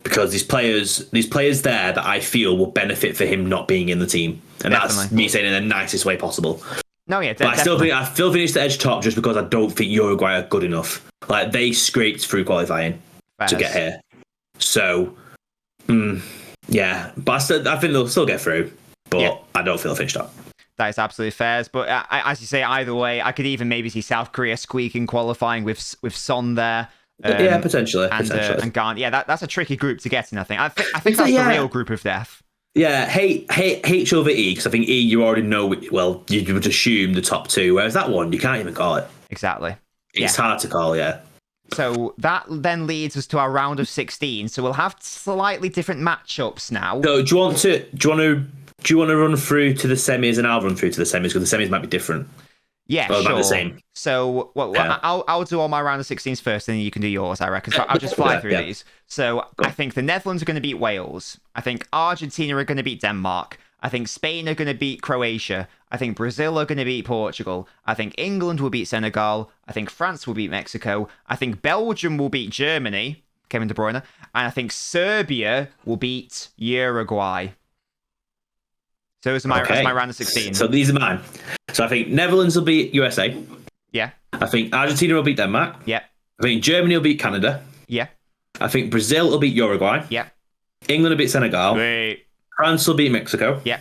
Because these players there that I feel will benefit for him not being in the team. And that's me saying it in the nicest way possible. No, yeah, but I still finish the edge top just because I don't think Uruguay are good enough. Like, they scraped through qualifying to get here. So, yeah. But I think they'll still get through. But I don't feel they'll finish top. That is absolutely fair. But as you say, either way, I could even maybe see South Korea squeaking qualifying with Son there. Potentially. And Ghana. Yeah, that's a tricky group to get in, I think. I think that's the real group of death. Yeah, H over E, because I think E, you already know, well, you would assume the top two, whereas that one, you can't even call it. Exactly. It's hard to call, yeah. So that then leads us to our round of 16. So we'll have slightly different matchups now. So do you want to run through to the semis and I'll run through to the semis, because the semis might be different. Yeah, sure. About the same. So I'll do all my round of 16s first, and then you can do yours, I reckon. So I'll just fly through these. So I think the Netherlands are going to beat Wales. I think Argentina are going to beat Denmark. I think Spain are going to beat Croatia. I think Brazil are going to beat Portugal. I think England will beat Senegal. I think France will beat Mexico. I think Belgium will beat Germany, Kevin De Bruyne. And I think Serbia will beat Uruguay. So those are my round of 16. So these are mine. So I think Netherlands will beat USA. Yeah. I think Argentina will beat Denmark. Yeah. I think Germany will beat Canada. Yeah. I think Brazil will beat Uruguay. Yeah. England will beat Senegal. Wait. France will beat Mexico. Yeah.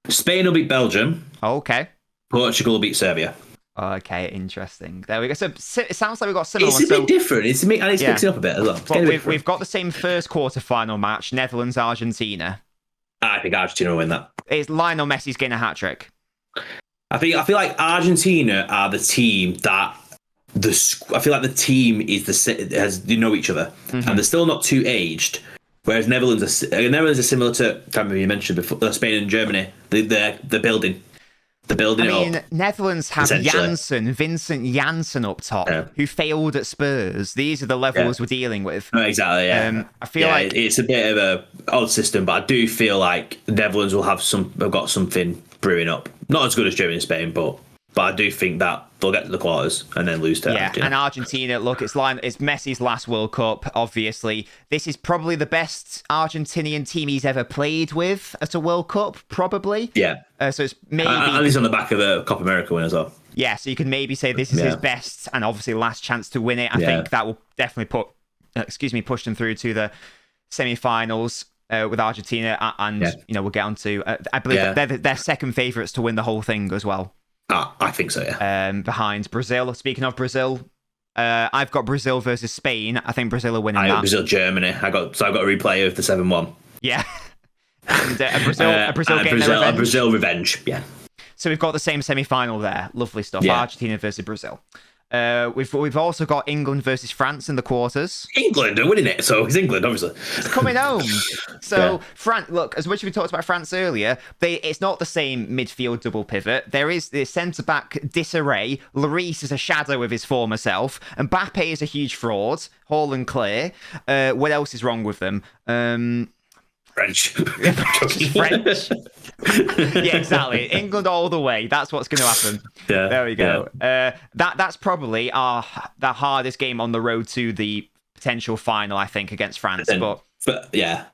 Spain will beat Belgium. Okay. Portugal will beat Serbia. Okay, interesting. There we go. So it sounds like we've got similar ones. It's a bit different. It's mixing up a bit as well. But we've got the same first quarter-final match, Netherlands-Argentina. I think Argentina will win that. It's Lionel Messi's getting a hat-trick. I feel like Argentina are the team that I feel like the team they know each other, and they're still not too aged. Whereas Netherlands are similar to, I remember you mentioned before, Spain and Germany. They're building. They're building it up. Netherlands have Vincent Janssen up top, who failed at Spurs. These are the levels we're dealing with. No, exactly, yeah. I feel like it's a bit of a odd system, but I do feel like Netherlands will have got something brewing up. Not as good as Germany and Spain, but I do think that they'll get to the quarters and then lose to Argentina. And Argentina, look, it's Messi's last World Cup, obviously. This is probably the best Argentinian team he's ever played with at a World Cup, probably. Yeah. So it's maybe... At least on the back of a Copa America win as well. Yeah, so you can maybe say this is his best and obviously last chance to win it. I think that will definitely push them through to the semi-finals with Argentina. And, we'll get on to... I believe they're second favourites to win the whole thing as well. I think so, yeah. Behind Brazil. Speaking of Brazil, I've got Brazil versus Spain. I think Brazil are winning that. Brazil, Germany. I got a replay of the 7-1. Yeah. And Brazil revenge. Yeah. So we've got the same semi-final there. Lovely stuff. Yeah. Argentina versus Brazil. We've also got England versus France in the quarters. England are winning it, so it's England, obviously. It's coming home. So, France, look, as much as we talked about France earlier, it's not the same midfield double pivot. There is the centre-back disarray. Lloris is a shadow of his former self. Mbappe is a huge fraud. Hall and Clear. What else is wrong with them? French. French. Yeah, exactly. England all the way. That's what's going to happen. Yeah. There we go. Yeah. That's probably the hardest game on the road to the potential final, I think, against France. But yeah.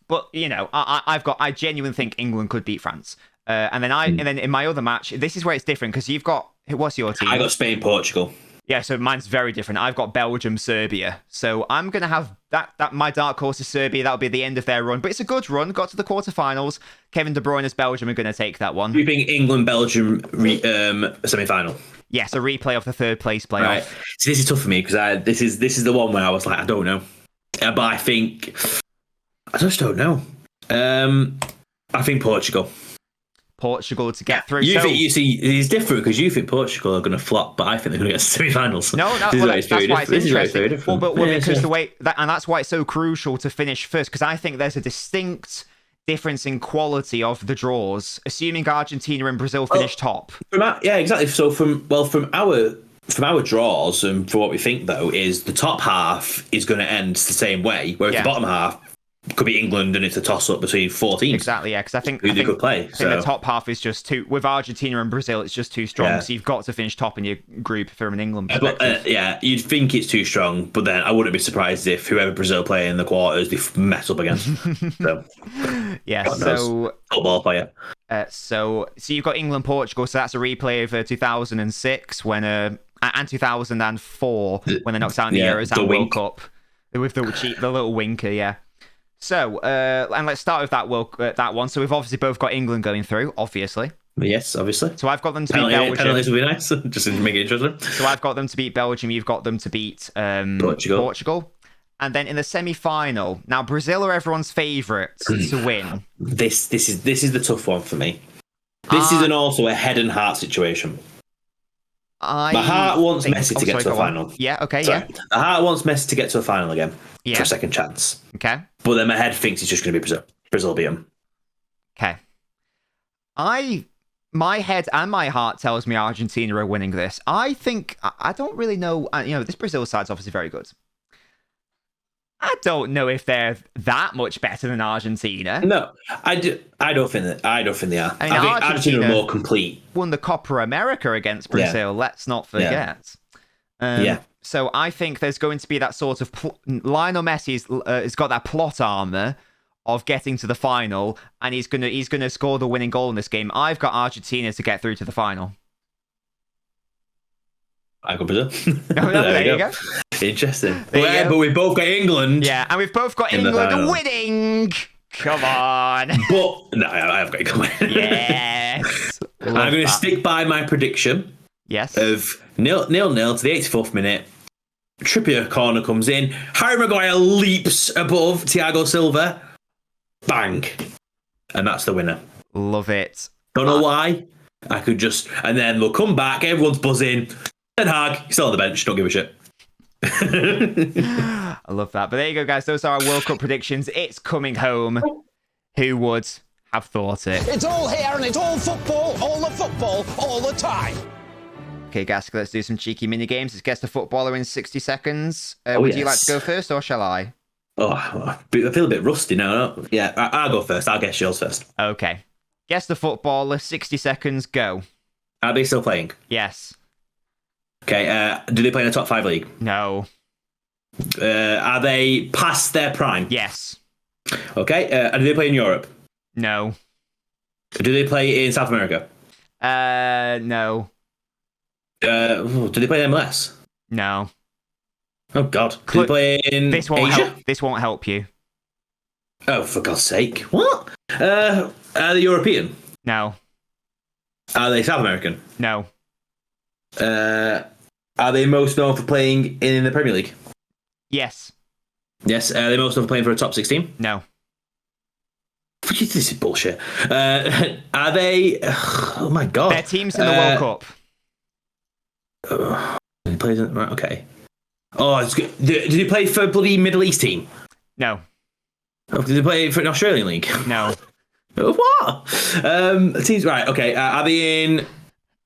But I genuinely think England could beat France. And then in my other match, this is where it's different because you've got what's your team? I got Spain, Portugal. Yeah, so mine's very different. I've got Belgium, Serbia. So I'm going to have that my dark horse is Serbia. That'll be the end of their run. But it's a good run. Got to the quarterfinals. Kevin De Bruyne's Belgium are going to take that one. You think England-Belgium semi-final? Yes, a replay of the third place playoff. Right. So this is tough for me because this is the one where I was like, I don't know. But I think... I just don't know. I think Portugal. Portugal to get through. You So, think, you see, it's different because you think Portugal are going to flop, but I think they're going to get to semi-finals. no, This is well, why it's that's very why it's different. This is why it's very interesting. different. Well, Yeah, because sure. the way that, and that's why it's so crucial to finish first. Because I think there's a distinct difference in quality of the draws, assuming Argentina and Brazil finish top. Yeah, exactly. So from our draws and for what we think though is the top half is going to end the same way, whereas the bottom half could be England and it's a toss up between 4 teams. Exactly, yeah. Because I think they could play. I think the top half is just too with Argentina and Brazil. It's just too strong. So you've got to finish top in your group from an England perspective. But, you'd think it's too strong, but then I wouldn't be surprised if whoever Brazil play in the quarters they mess up against. So yeah. So football player. So you've got England Portugal. So that's a replay of 2006 when and 2004 when they knocked out in the Euros and World Cup with the little winker. Yeah. So, and let's start with that one. So we've obviously both got England going through, obviously. Yes, obviously. So I've got them to beat Belgium. Penalties would be nice, just to make it interesting. So I've got them to beat Belgium. You've got them to beat Portugal. And then in the semi-final, now Brazil are everyone's favourite to win. This is the tough one for me. This is also a head and heart situation. My heart wants Messi to get to a final. Yeah, okay, Sorry. yeah. The heart wants Messi to get to a final again for a second chance. Okay. But then my head thinks it's just going to be Brazil. Brazil beat him. Okay. My head and my heart tells me Argentina are winning this. I think, I don't really know, this Brazil side's obviously very good. I don't know if they're that much better than Argentina. No, I don't think they are. I think Argentina are more complete. Won the Copa America against Brazil. Let's not forget. So I think there's going to be that sort of Lionel Messi has got that plot armor of getting to the final, and he's gonna score the winning goal in this game. I've got Argentina to get through to the final. I got Brazil. There you go. Interesting. But we both got England. Yeah, and we've both got England winning. Come on. But no, I've got England winning. Yes. I'm going to stick by my prediction. Yes. Of 0-0 to the 84th minute. Trippier corner comes in. Harry Maguire leaps above Thiago Silva. Bang. And that's the winner. Love it. Don't know why. I could just... And then we'll come back. Everyone's buzzing. Ten Hag, still on the bench. Don't give a shit. I love that. But there you go, guys. Those are our World Cup predictions. It's coming home. Who would have thought it? It's all here and it's all football, all the time. Okay, Gaskey, let's do some cheeky mini games. Let's guess the footballer in 60 seconds. Would you like to go first or shall I? Oh, I feel a bit rusty now. Yeah, I'll go first. I'll guess yours first. Okay. Guess the footballer, 60 seconds, go. Are they still playing? Yes. Okay, do they play in a top 5 league? No. Are they past their prime? Yes. Okay, do they play in Europe? No. Do they play in South America? No. Do they play in MLS? No. Oh, God. Do they play in Asia? This won't help you. Oh, for God's sake. What? Are they European? No. Are they South American? No. Are they most known for playing in the Premier League? Yes. Yes. Are they most known for playing for a top 16? No. This is bullshit. Are they... Oh, my God. Their team's in the World Cup. He plays in... Right, okay. Oh, it's good. Did he play for a bloody Middle East team? No. Oh, did they play for an Australian league? No. What? Teams... Right, okay. Are they in...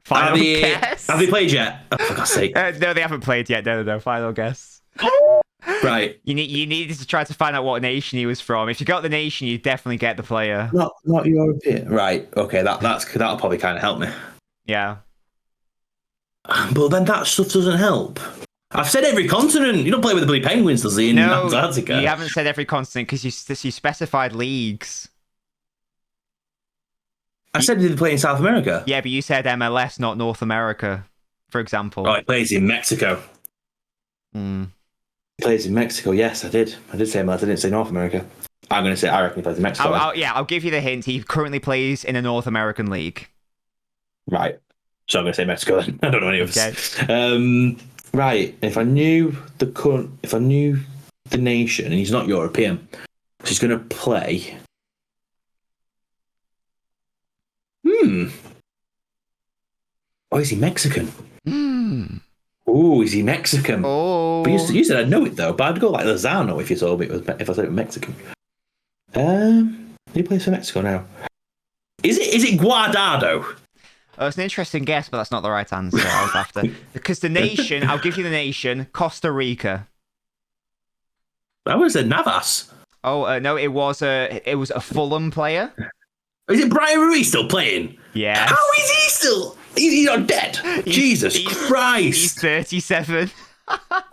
Final guess? Have they played yet? Oh, for God's sake. No, they haven't played yet. No. Final guess. Right. You needed to try to find out what nation he was from. If you got the nation, you definitely get the player. Not European. Right. Okay. That'll probably kind of help me. Yeah. But then that stuff doesn't help. I've said every continent. You don't play with the bloody Penguins, does he? In Antarctica. You haven't said every continent because you specified leagues. I said he play in South America. Yeah, but you said MLS, not North America, for example. Oh, he plays in Mexico. He plays in Mexico. Yes, I did. I did say MLS. I didn't say North America. I reckon he plays in Mexico. I'll give you the hint. He currently plays in a North American league. Right. So I'm going to say Mexico then. I don't know any of this. Okay. Right. If I knew the nation, and he's not European, so he's going to play. Oh, is he Mexican? Hmm. Oh, is he Mexican? Oh. But you said I'd know it though, but I'd go like Lozano if you told me if I said it was Mexican. He plays for Mexico now. Is it Guardado? Oh, it's an interesting guess, but that's not the right answer. I was after because the nation. I'll give you the nation. Costa Rica. I would have said Navas. Oh no, it was a Fulham player. Is it Brian Ruiz still playing? Yes. How is he still? He's not dead. Jesus Christ. He's 37.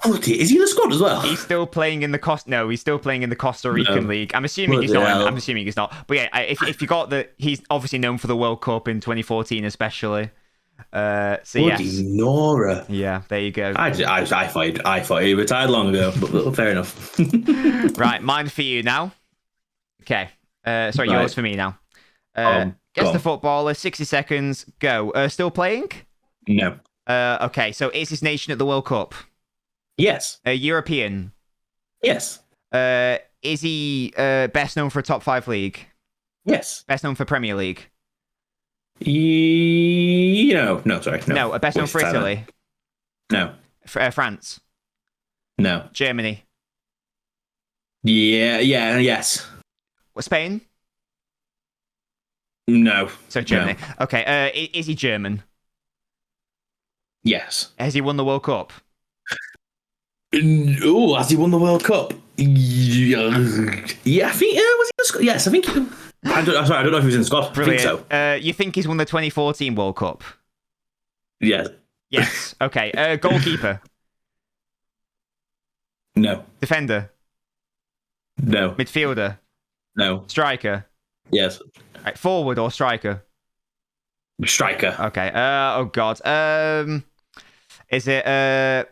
Is he in the squad as well? He's still playing in the he's still playing in the Costa Rican league. I'm assuming he's not. I'm assuming he's not. But yeah, if you got he's obviously known for the World Cup in 2014, especially. So yes. Nora. Yeah, there you go. I thought he retired long ago, but fair enough. Right, mine for you now. Okay. Sorry, yours for me now. Guess the footballer. 60 seconds. Go. Still playing? No. Okay. So is his nation at the World Cup? Yes. European. Yes. Is he best known for a top 5 league? Yes. Best known for Premier League? No, sorry. No, best known for Italy? No. France? No. Germany? Yes. Spain? No. So Germany. No. Okay. Is he German? Yes. Has he won the World Cup? Oh, has he won the World Cup? Yeah, I think. Was he in the squad? Yes, I think. I don't know if he was in the squad. Brilliant. I think so. You think he's won the 2014 World Cup? Yes. Yes. Okay. Goalkeeper? No. Defender? No. Midfielder? No. Striker? Yes. Right, forward or striker? Striker. Okay. Oh God. Is it?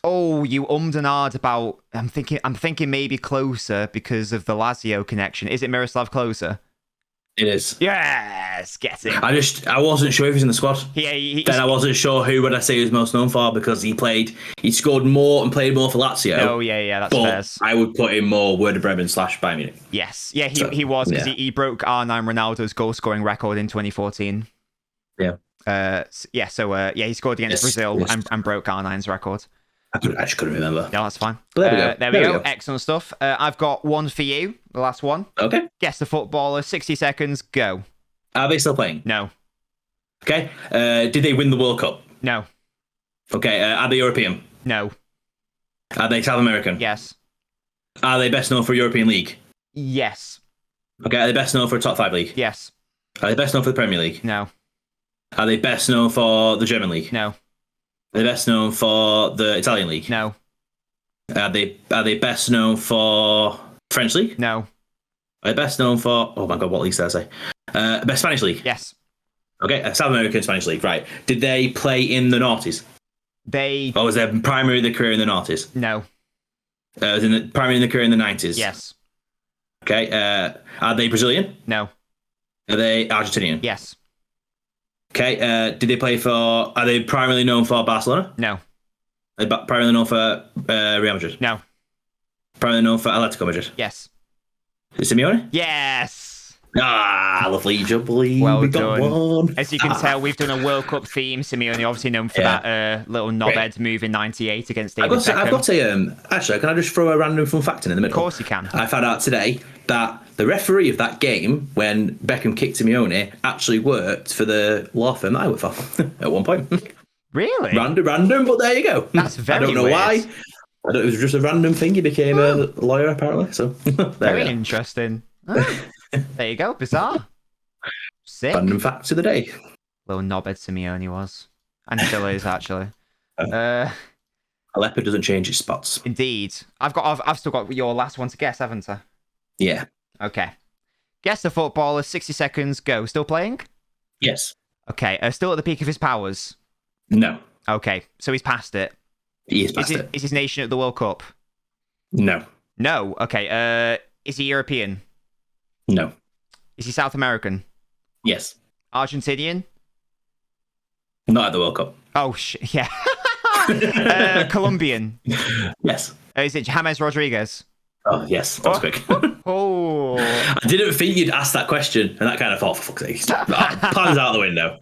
Oh, you and ahed about. I'm thinking maybe Closer because of the Lazio connection. Is it Miroslav Klose? It is. Yes, get it. I wasn't sure if he was in the squad. Yeah. Then I wasn't sure who would I say he was most known for because he scored more and played more for Lazio. Oh yeah, that's fair. I would put him more Werder Bremen / Bayern Munich. Yes, yeah, he was because he broke R9 Ronaldo's goal scoring record in 2014. Yeah. He scored against Brazil and broke R9's record. I just couldn't remember. No, that's fine. But there we go. Excellent stuff. I've got one for you. The last one. Okay. Guess the footballer. 60 seconds. Go. Are they still playing? No. Okay. Did they win the World Cup? No. Okay. Are they European? No. Are they South American? Yes. Are they best known for a European league? Yes. Okay. Are they best known for a top 5 league? Yes. Are they best known for the Premier League? No. Are they best known for the German league? No. Are they best known for the Italian league? No. Are they best known for French league? No. Are they best known for? Oh my God, what league did I say? Best Spanish league. Yes. Okay, South American Spanish league. Right. Did they play in the noughties? Or was their primary career in the noughties? No. Was in the primary career in the 90s? Yes. Okay. Are they Brazilian? No. Are they Argentinian? Yes. Okay. Did they play for? Are they primarily known for Barcelona? No. Are they primarily known for Real Madrid? No. Primarily known for Atletico Madrid? Yes. Is it Simeone? Yes. Lovely jubbly. Well we got done. one. As you can tell, we've done a World Cup theme. Simeone, obviously known for that little knobhead move in '98 against David Beckham. I've got a actually. Can I just throw a random fun fact in the middle? Of course you can. I found out today that the referee of that game, when Beckham kicked Simeone, actually worked for the law firm that I work for at one point. Really? Random, but there you go. That's very I don't know weird. why. It was just a random thing. He became a lawyer, apparently. So very interesting. Oh, there you go. Bizarre. Sick. Random facts of the day. Little knobhead Simeone was, and still is actually. A leopard doesn't change its spots. Indeed. I've still got your last one to guess, haven't I? Yeah. Okay. Guess the footballer. 60 seconds. Go. Still playing? Yes. Okay. Still at the peak of his powers? No. Okay. So he's past it. He is past it. Is his nation at the World Cup? No. No. Okay. Is he European? No. Is he South American? Yes. Argentinian? Not at the World Cup. Oh, yeah. Colombian? Yes. Is it James Rodriguez? Oh, yes, that was quick. Oh. I didn't think you'd ask that question, and that kind of thought, for fuck's sake, plans out the window.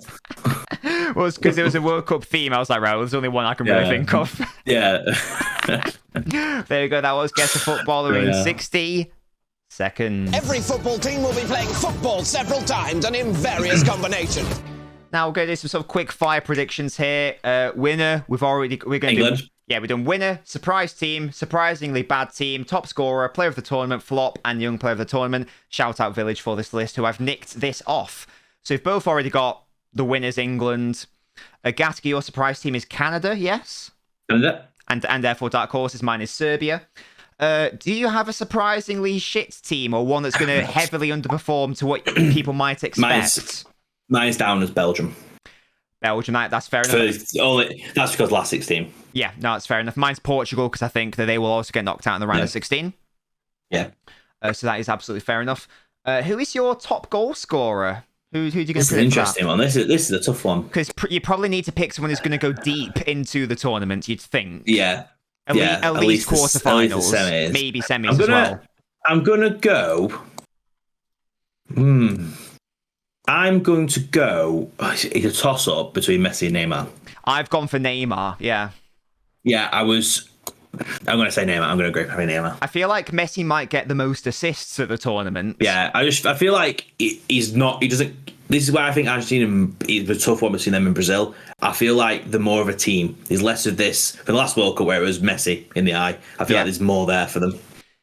Well, it's because it was a World Cup theme. I was like, right, well, there's only one I can really think of. Yeah. There you go. That was Guess the Footballer in 60 seconds. Every football team will be playing football several times and in various combinations. Now we're going to do some sort of quick fire predictions here. Winner, we're going to England. do. Yeah, we've done winner, surprise team, surprisingly bad team, top scorer, player of the tournament, flop, and young player of the tournament. Shout out Village for this list, who I've nicked this off. So we've both already got the winners, England. Gaskey, your surprise team is Canada, yes? Canada. And therefore Dark Horses, mine is Serbia. Do you have a surprisingly shit team or one that's going to heavily underperform to what people might expect? Mine's down as Belgium. Belgium, that's fair enough. That's because last 16. Yeah, no, that's fair enough. Mine's Portugal because I think that they will also get knocked out in the round of 16. Yeah. So that is absolutely fair enough. Who is your top goal scorer? Who do you going to pick? This is an interesting one. This is a tough one. Because you probably need to pick someone who's going to go deep into the tournament, you'd think. Yeah. At least quarterfinals. Maybe semis as well. I'm going to go... I'm going to go... It's a toss-up between Messi and Neymar. I've gone for Neymar, yeah. Yeah, I'm going to say Neymar. I'm going to agree with Neymar. I feel like Messi might get the most assists at the tournament. Yeah, I feel like he's not... He doesn't... This is why I think Argentina is a tough one between them and Brazil. I feel like they're more of a team. There's less of this... For the last World Cup where it was Messi in the eye, I feel like there's more there for them.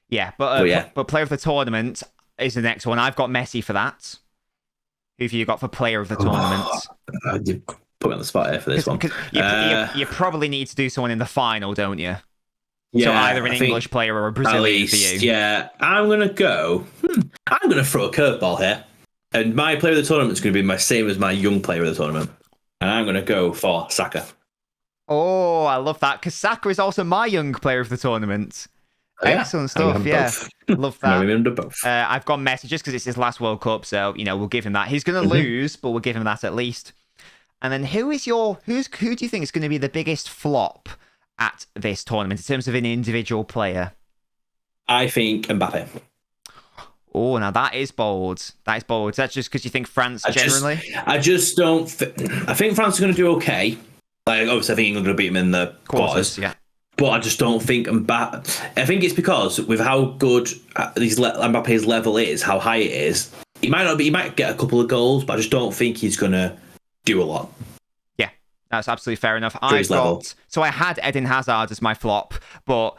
Yeah, but player of the tournament is the next one. I've got Messi for that. Who have you got for player of the tournament? You put me on the spot here for this one. You probably need to do someone in the final, don't you? Yeah, so either an English player or a Brazilian for you. Yeah, I'm going to go... I'm going to throw a curveball here. And my player of the tournament is going to be my same as my young player of the tournament. And I'm going to go for Saka. Oh, I love that. Because Saka is also my young player of the tournament. Excellent stuff, yeah. Love that. Maybe both. I've got Messi just because it's his last World Cup, so we'll give him that. He's going to lose, but we'll give him that at least. And then who do you think is going to be the biggest flop at this tournament in terms of an individual player? I think Mbappe. Oh, now that is bold. That is bold. Is that just because you think France generally? I just don't. I think France is going to do okay. Like obviously, I think England are going to beat them in the quarters. Yeah. But I just don't think Mbappe... I think it's because with how good Mbappe's level is, how high it is, he might get a couple of goals, but I just don't think he's going to do a lot. Yeah, that's absolutely fair enough. So I had Eden Hazard as my flop, but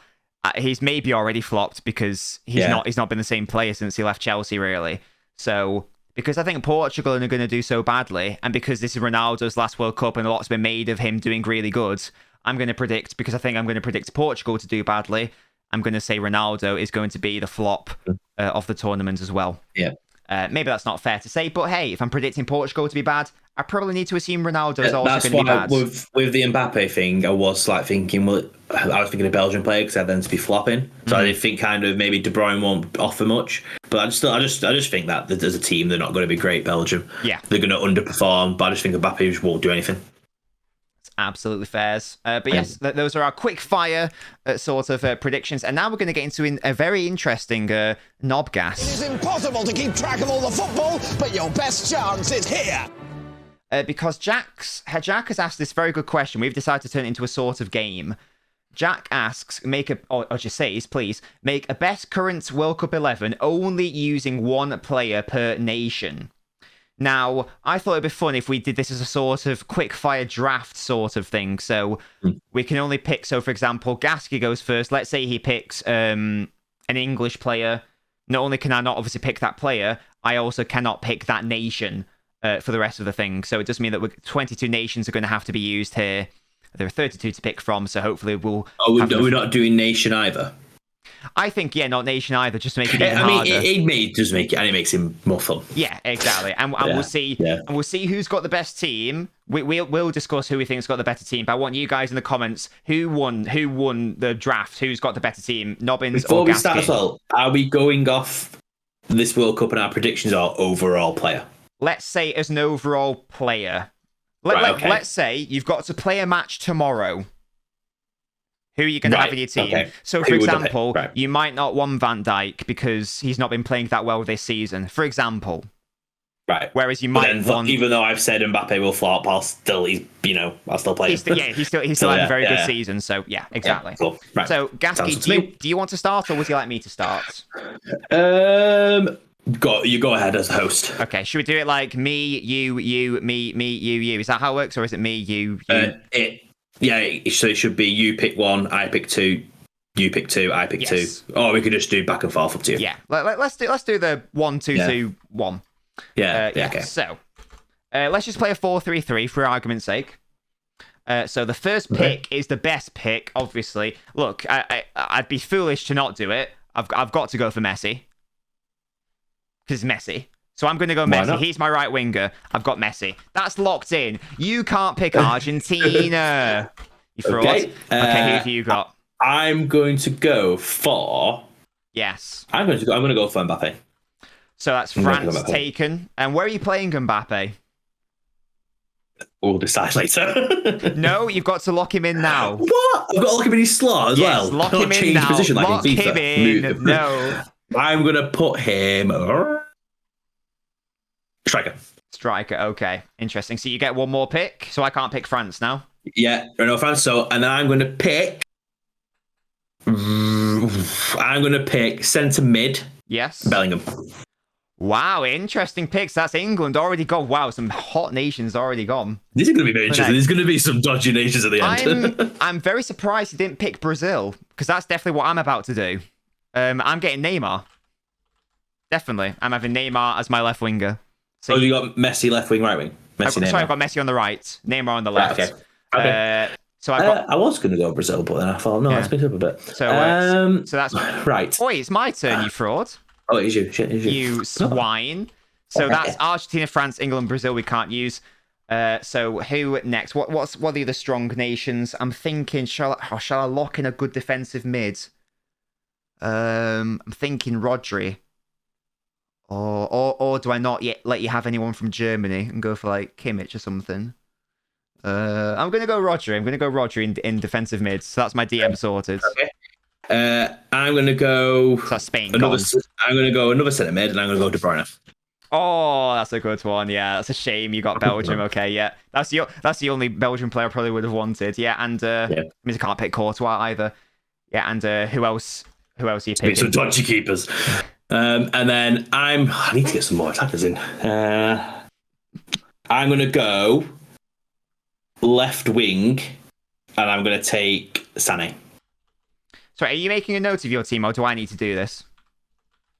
he's maybe already flopped because he's not been the same player since he left Chelsea, really. So... Because I think Portugal are going to do so badly, and because this is Ronaldo's last World Cup and a lot's been made of him doing really good... I'm going to predict, because I think I'm going to predict Portugal to do badly, I'm going to say Ronaldo is going to be the flop of the tournament as well. Yeah. Maybe that's not fair to say, but hey, if I'm predicting Portugal to be bad, I probably need to assume Ronaldo is also going to be bad. With the Mbappe thing, I was like thinking, I was thinking a Belgian player because I had them to be flopping. So I did think kind of maybe De Bruyne won't offer much. But I just think that as a team, they're not going to be great, Belgium. Yeah. They're going to underperform, but I just think Mbappe won't do anything. Absolutely fairs. But yes, those are our quick fire sort of predictions. And now we're going to get into a very interesting NobGas. It is impossible to keep track of all the football, but your best chance is here. Because Jack has asked this very good question. We've decided to turn it into a sort of game. Jack asks, just says, please, make a best current World Cup 11 only using one player per nation. Now, I thought it'd be fun if we did this as a sort of quick-fire draft sort of thing. So we can only pick... So, for example, Gaskey goes first. Let's say he picks an English player. Not only can I not obviously pick that player, I also cannot pick that nation for the rest of the thing. So it does mean that 22 nations are going to have to be used here. There are 32 to pick from, so hopefully we'll... We're not doing nation either? I think, not nation either, just to make it even harder. It does make it, and it makes him more fun. Yeah, exactly. And we'll see. Yeah. And we'll see who's got the best team. We'll discuss who we think's got the better team. But I want you guys in the comments who won the draft. Who's got the better team? Nobbins Before or Gaskey? We start as well, are we going off this World Cup and our predictions are overall player? Let's say as an overall player. Okay. Let's say you've got to play a match tomorrow. Who are you going to have Right, in your team? okay. So, for Who would I pick? example, Right. you might not want Van Dijk because he's not been playing that well this season, for example. Right. Whereas you But might then, want... even though I've said Mbappe will flop, I'll still play him. He's still had a very good season, so yeah, exactly. Yeah, cool. Right. So, Sounds good Gaskey, to me. do you want to start, or would you like me to start? You go ahead as the host. Okay, should we do it like me, you, me, you? Is that how it works, or is it me, you? So it should be you pick one, I pick two, you pick two, I pick two. Or we could just do back and forth up to you. Yeah, let's do the 1, 2, 2, 1. Yeah. Okay. So, let's just play a 4-3-3 for argument's sake. So the first pick is the best pick, obviously. Look, I'd be foolish to not do it. I've got to go for Messi. Because it's Messi. So I'm going to go Messi. He's my right winger. I've got Messi. That's locked in. You can't pick Argentina. You fraud. Okay, who have you got? I'm going to go for... Yes. I'm going to go for Mbappe. So that's France taken. And where are you playing Mbappe? We'll decide later. No, you've got to lock him in now. What? I've got to lock him in his slot as well. Lock him in now. Position like lock in him in. No. I'm going to put him... Striker. Okay. Interesting. So you get one more pick. So I can't pick France now. Yeah, no France. So, and then I'm going to pick... I'm going to pick centre mid. Yes. Bellingham. Wow, interesting picks. That's England already gone. Wow, some hot nations already gone. This is going to be very interesting. There's going to be some dodgy nations at the end. I'm very surprised you didn't pick Brazil, because that's definitely what I'm about to do. I'm getting Neymar. Definitely. I'm having Neymar as my left winger. So you got Messi left wing, right wing? I've got Messi on the right, Neymar on the left. Right, okay. So I was going to go Brazil, but then I thought, no, let's pick up a bit. So that's right. Oi, it's my turn, you fraud. Oh, it is you. Shit, You swine. So that's Argentina, France, England, Brazil. We can't use. So who next? What are the other strong nations? I'm thinking, shall I lock in a good defensive mid? I'm thinking Rodri. Or do I not yet let you have anyone from Germany and go for like Kimmich or something? I'm gonna go Rodri. I'm gonna go Rodri in defensive mids. So that's my DM sorted. Okay. I'm gonna go. So that's Spain. I'm gonna go another centre mid, and I'm gonna go De Bruyne. Oh, that's a good one. Yeah, that's a shame you got Belgium. Okay, yeah, that's the only Belgian player I probably would have wanted. Yeah, and I mean I can't pick Courtois either. Yeah, and who else? Who else are you picking? Some dodgy keepers. And then I need to get some more attackers in. I'm gonna go left wing, and I'm gonna take Sané. Sorry, are you making a note of your team, or do I need to do this?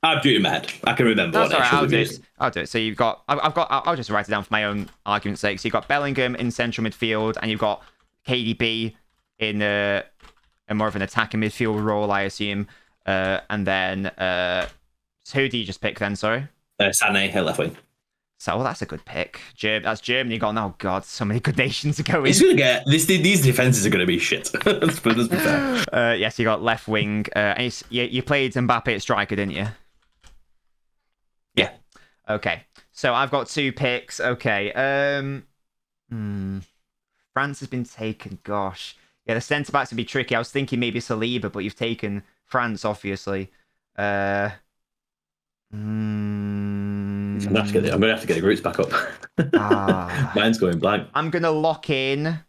I'm doing in my head. I can remember. That's all right. I'll do it. So you've got. I'll just write it down for my own argument's sake. So you've got Bellingham in central midfield, and you've got KDB in a more of an attacking midfield role, I assume. And then so who do you just pick then? Sorry. Sané at left wing. So that's a good pick. That's Germany gone. Oh god, so many good nations to go in. He's gonna get this. These defenses are gonna be shit. Let's be fair. Yes, you got left wing. And you played Mbappe at striker, didn't you? Yeah. Okay. So I've got 2 picks. Okay. France has been taken. Gosh. Yeah, the centre backs would be tricky. I was thinking maybe Saliba, but you've taken France, obviously. I'm gonna have to get the groups back up. Mine's going blank. I'm gonna lock in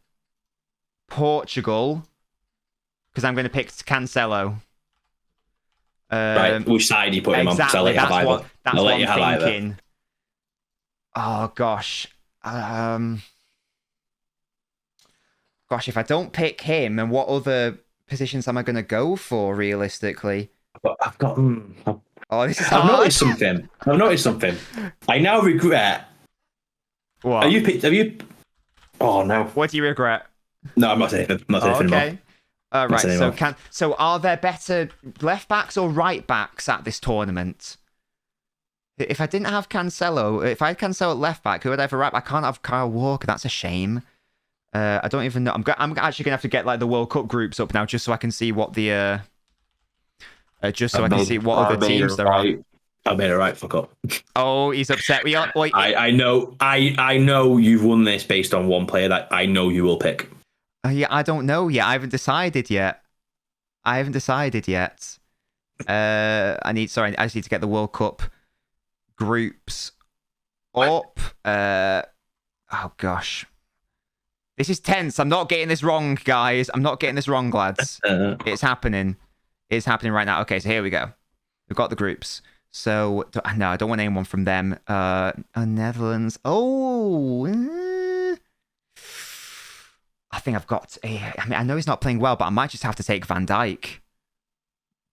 Portugal because I'm gonna pick Cancelo. Right, which side are you putting him on? That's what I'm thinking. Either. Oh gosh. Gosh, if I don't pick him, then what other positions am I going to go for realistically? I've got. Oh, this is hard. I've noticed something. I now regret. What? Have you? Oh no. What do you regret? No, I'm not saying anything. Okay. Right. So are there better left backs or right backs at this tournament? If I didn't have Cancelo, if I had Cancelo at left back, who would I have a right back? I can't have Kyle Walker. That's a shame. I don't even know. I'm actually gonna have to get like the World Cup groups up now, just so I can see what the just so I can see what other teams there are. I made it right. Fuck up. Oh, he's upset. I know you've won this based on one player that I know you will pick. Yeah, I don't know yet. I haven't decided yet. I haven't decided yet. I just need to get the World Cup groups up. Oh gosh. This is tense. I'm not getting this wrong, guys. I'm not getting this wrong, lads. It's happening. It's happening right now. Okay, so here we go. We've got the groups. So, no, I don't want anyone from them. Netherlands. Oh. I think I've got... I know he's not playing well, but I might just have to take Van Dijk.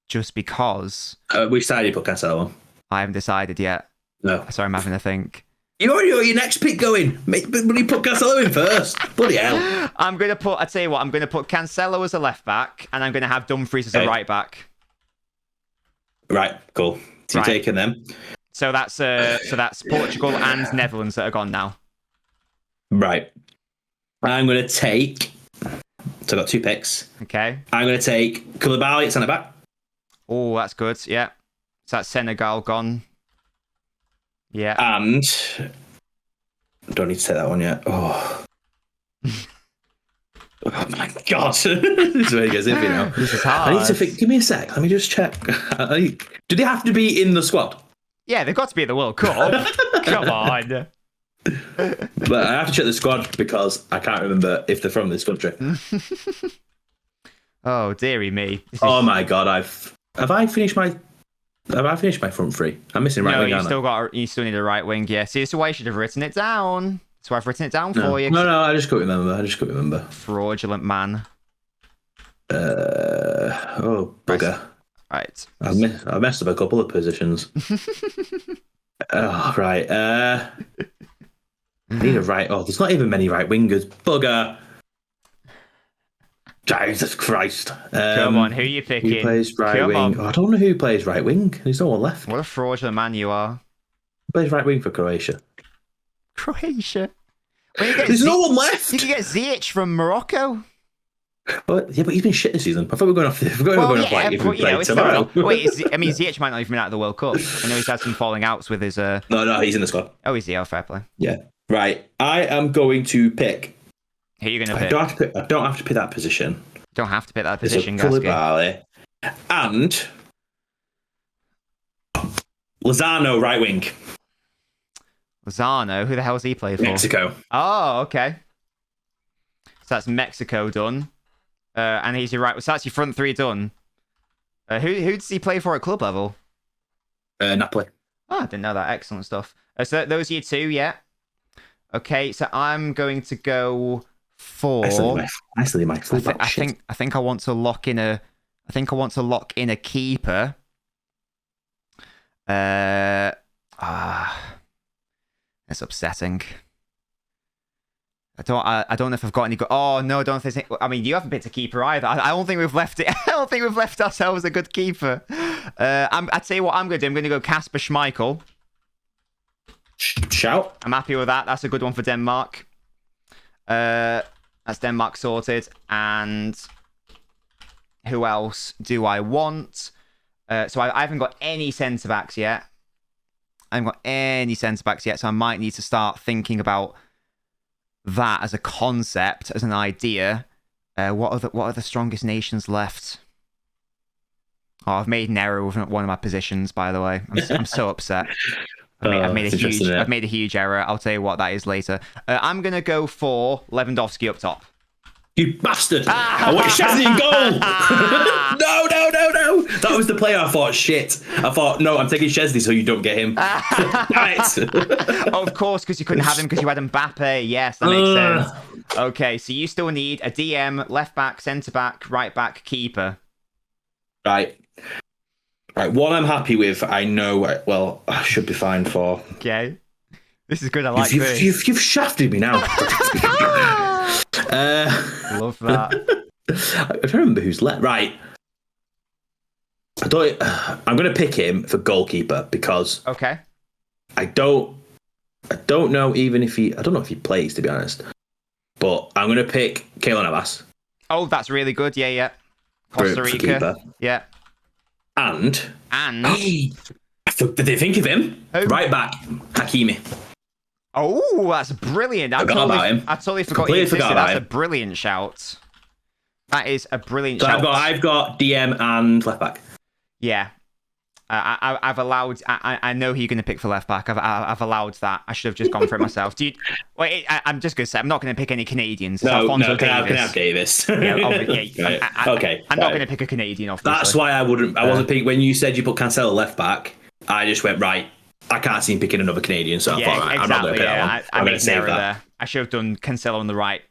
Just because... Which side do you put Cancelo on? I haven't decided yet. No. Sorry, I'm having to think. You already got your next pick going. But you put Cancelo in first. Bloody hell. I'm going to put... I tell you what, I'm going to put Cancelo as a left back, and I'm going to have Dumfries as a right back. Right, cool. So you're taking them. So that's Portugal and Netherlands that are gone now. Right. I'm going to take... So I've got 2 picks. Okay. I'm going to take Koulibaly at centre back. Oh, that's good. Yeah. So that's Senegal gone. Yeah. And... Don't need to take that one yet. Oh. Oh my God. This is where it gets iffy now. This is hard. I need to think. Give me a sec. Let me just check. Do they have to be in the squad? Yeah, they've got to be at the World Cup. Come on. But I have to check the squad because I can't remember if they're from this country. Oh, dearie me. Oh my God. Have I finished my front three? I'm missing right wing. No, you still need a right wing. Yeah. See, this is why you should have written it down. So I've written it down for you. No, I just couldn't remember. Fraudulent man. Oh, bugger. Right. I messed up a couple of positions. Oh, right. I need a right. Oh, there's not even many right wingers. Bugger. Jesus Christ. Come on, who are you picking? Who plays right wing? Oh, I don't know who plays right wing. There's no one left. What a fraudulent man you are. Who plays right wing for Croatia? Croatia? There's no one left. You can get Ziyech from Morocco. But he's been shit this season. I thought we were going off. Tomorrow. Wait, Ziyech might not even been out of the World Cup. I know he's had some falling outs with his. No, he's in the squad. Oh, is he? Oh, fair play. Yeah. Right. I am going to pick. Who are you going to pick? I don't have to pick that position. Don't have to pick that position, Gaskey. And Lozano, right wing. Lozano? Who the hell has he played for? Mexico. Oh, okay. So that's Mexico done. And he's your right. So that's your front three done. Who does he play for at club level? Napoli. Oh, I didn't know that. Excellent stuff. So those are your two, yeah. Okay, so I'm going to go for. Nicely, my fullback. I think I want to lock in a. I think I want to lock in a keeper. It's upsetting. I don't know if I've got any. Oh no, I don't think. I mean, you haven't picked a keeper either. I don't think we've left it. I don't think we've left ourselves a good keeper. I'd say what I'm going to do. I'm going to go Kasper Schmeichel. Shout. I'm happy with that. That's a good one for Denmark. That's Denmark sorted. And who else do I want? So I haven't got any centre backs yet. I haven't got any centre backs yet. So I might need to start thinking about that as a concept, as an idea. What are the strongest nations left? Oh, I've made an error with one of my positions, by the way. I'm so upset. I've made a huge error. I'll tell you what that is later. I'm gonna go for Lewandowski up top. You bastard! I want Szczesny in goal. No! That was the player. I thought shit. I thought no. I'm taking Szczesny so you don't get him. Oh, of course, because you couldn't have him because you had Mbappe. Yes, that makes sense. Okay, so you still need a DM, left back, centre back, right back, keeper. Right. One I'm happy with. I know. Well, I should be fine for. Okay. This is good. I like this. You've shafted me now. Love that. I don't remember who's left. Right. I'm going to pick him for goalkeeper because. Okay. I don't know even if he. I don't know if he plays, to be honest. But I'm going to pick Keylor Navas. Oh, that's really good. Yeah. Costa Rica. Yeah. And did they think of him? Who? Right back, Hakimi. Oh, that's brilliant. I totally forgot he existed. That's a brilliant shout. That is a brilliant So shout. I've got DM and left back. Yeah. I've allowed. I know who you're going to pick for left back. I've allowed that. I should have just gone for it myself. Do you? Wait, I'm just going to say I'm not going to pick any Canadians. It's Alphonso can I Davies. have Davis? Yeah, right. Okay. I'm not going to pick a Canadian. Obviously. That's why I wasn't picking. When you said you put Cancelo left back, I just went right. I can't see him picking another Canadian, so I thought, right, I'm not going to pick that one. I'm going to save that. There. I should have done Cancelo on the right,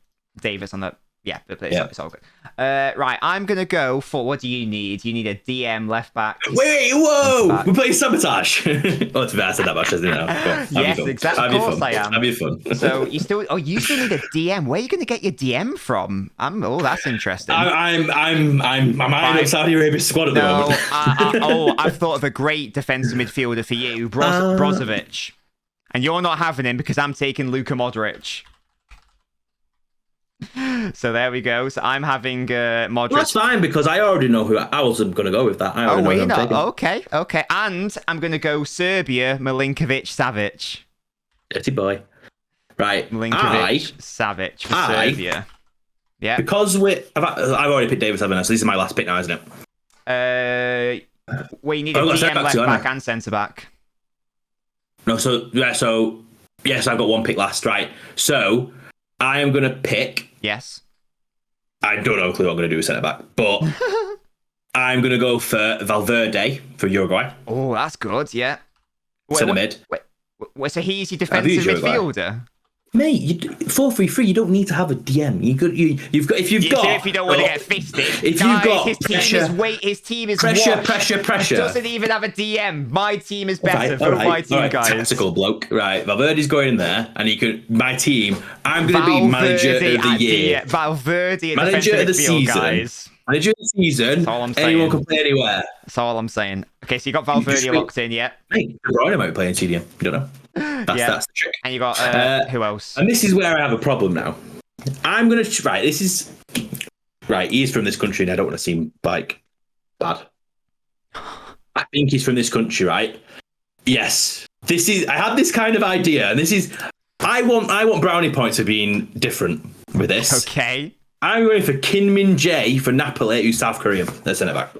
Davis on the. Yeah, but it's all good. Right, I'm going to go for, what do you need? You need a DM left back. Wait, whoa! We're playing Sabotage. Oh, to be fair, I said that much, didn't I? Yes, exactly. Of course I am. That'd be fun. So you still need a DM. Where are you going to get your DM from? That's interesting. I'm in Saudi Arabia squad at the moment. I've thought of a great defensive midfielder for you, Brozovic. And you're not having him because I'm taking Luka Modric. So there we go. So I'm having Modric. Well, that's fine because I already know who I wasn't going to go with that. Okay. And I'm going to go Serbia, Milinkovic-Savic. Dirty boy. Right. Milinkovic-Savic for Serbia. Yeah. Because I've already picked Davis, haven't I? So this is my last pick now, isn't it? You need a DM left back and centre back. No, so yes, I've got one pick last, right? So I am going to pick. Yes. I don't know what I'm going to do with centre back, but I'm going to go for Valverde for Uruguay. Oh, that's good. Yeah. Centre mid. Wait, so he's your defensive midfielder? Mate, 4-3-3. You don't need to have a DM. If you don't want to get fisted. If you've got his team is pressure. He doesn't even have a DM. My team is better for my team, guys. Tactical bloke, right? Valverde's going in there, and he could. My team. I'm going to be manager of the year. Valverde, manager of the season, guys. Manager of the season. That's all I'm saying. Anyone can play anywhere. That's all I'm saying. Okay, so you got Valverde locked in, yeah? Mate, De Bruyne might be playing CDM. You don't know. That's the trick. And you got who else? And this is where I have a problem now. I'm gonna This is right. He's from this country, and I don't want to seem like bad. I think he's from this country, right? Yes. I had this kind of idea, and this is. I want brownie points for being different with this. Okay. I'm going for Kim Min Jae for Napoli, who's South Korean. That's centre back.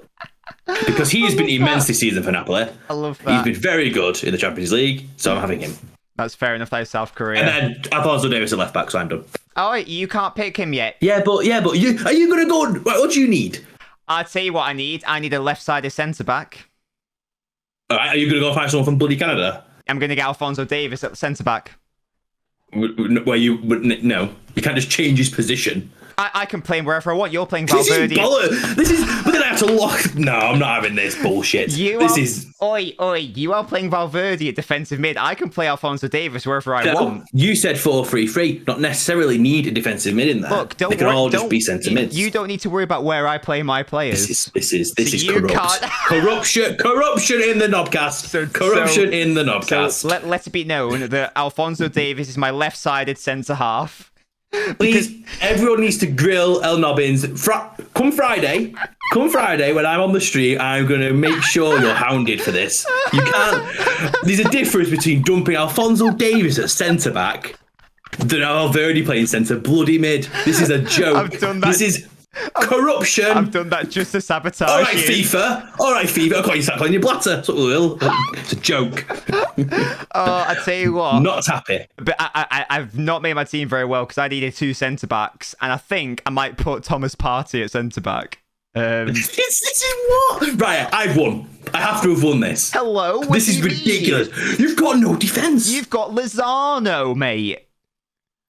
Because he's been immense this season for Napoli. I love that. He's been very good in the Champions League, so I'm having him. That's fair enough. That is South Korea. And then Alphonso Davies at left back, so I'm done. Oh, wait, you can't pick him yet. Yeah, but are you going to go? What do you need? I'll tell you what I need. I need a left-sided centre back. All right, are you going to go find someone from bloody Canada? I'm going to get Alphonso Davies at centre back. Where you can't just change his position. I can play him wherever I want. You're playing Valverde. This is but then I have to lock. No, I'm not having this bullshit. Oi. You are playing Valverde at defensive mid. I can play Alphonso Davies wherever I want. You said 4-3-3. Not necessarily need a defensive mid in there. Look, they can all just be centre mids. You don't need to worry about where I play my players. This is corrupt. Corruption in the NobCast. Corruption in the NobCast. So let it be known that Alphonso Davies is my left-sided centre half. Please, everyone needs to grill El Nobbins. Come Friday when I'm on the street, I'm going to make sure you're hounded for this. You can't. There's a difference between dumping Alphonso Davies at centre back than Valverde playing centre bloody mid. This is a joke. I've done that. This is corruption. I've done that just to sabotage. All right, FIFA. I've got you sat on your blatter. That's what we will. It's a joke. I tell you what. Not happy. But I've not made my team very well because I needed 2 centre backs, and I think I might put Thomas Partey at centre back. This is what? Right, I've won. I have to have won this. Hello. This is ridiculous. You've got no defence. You've got Lozano, mate.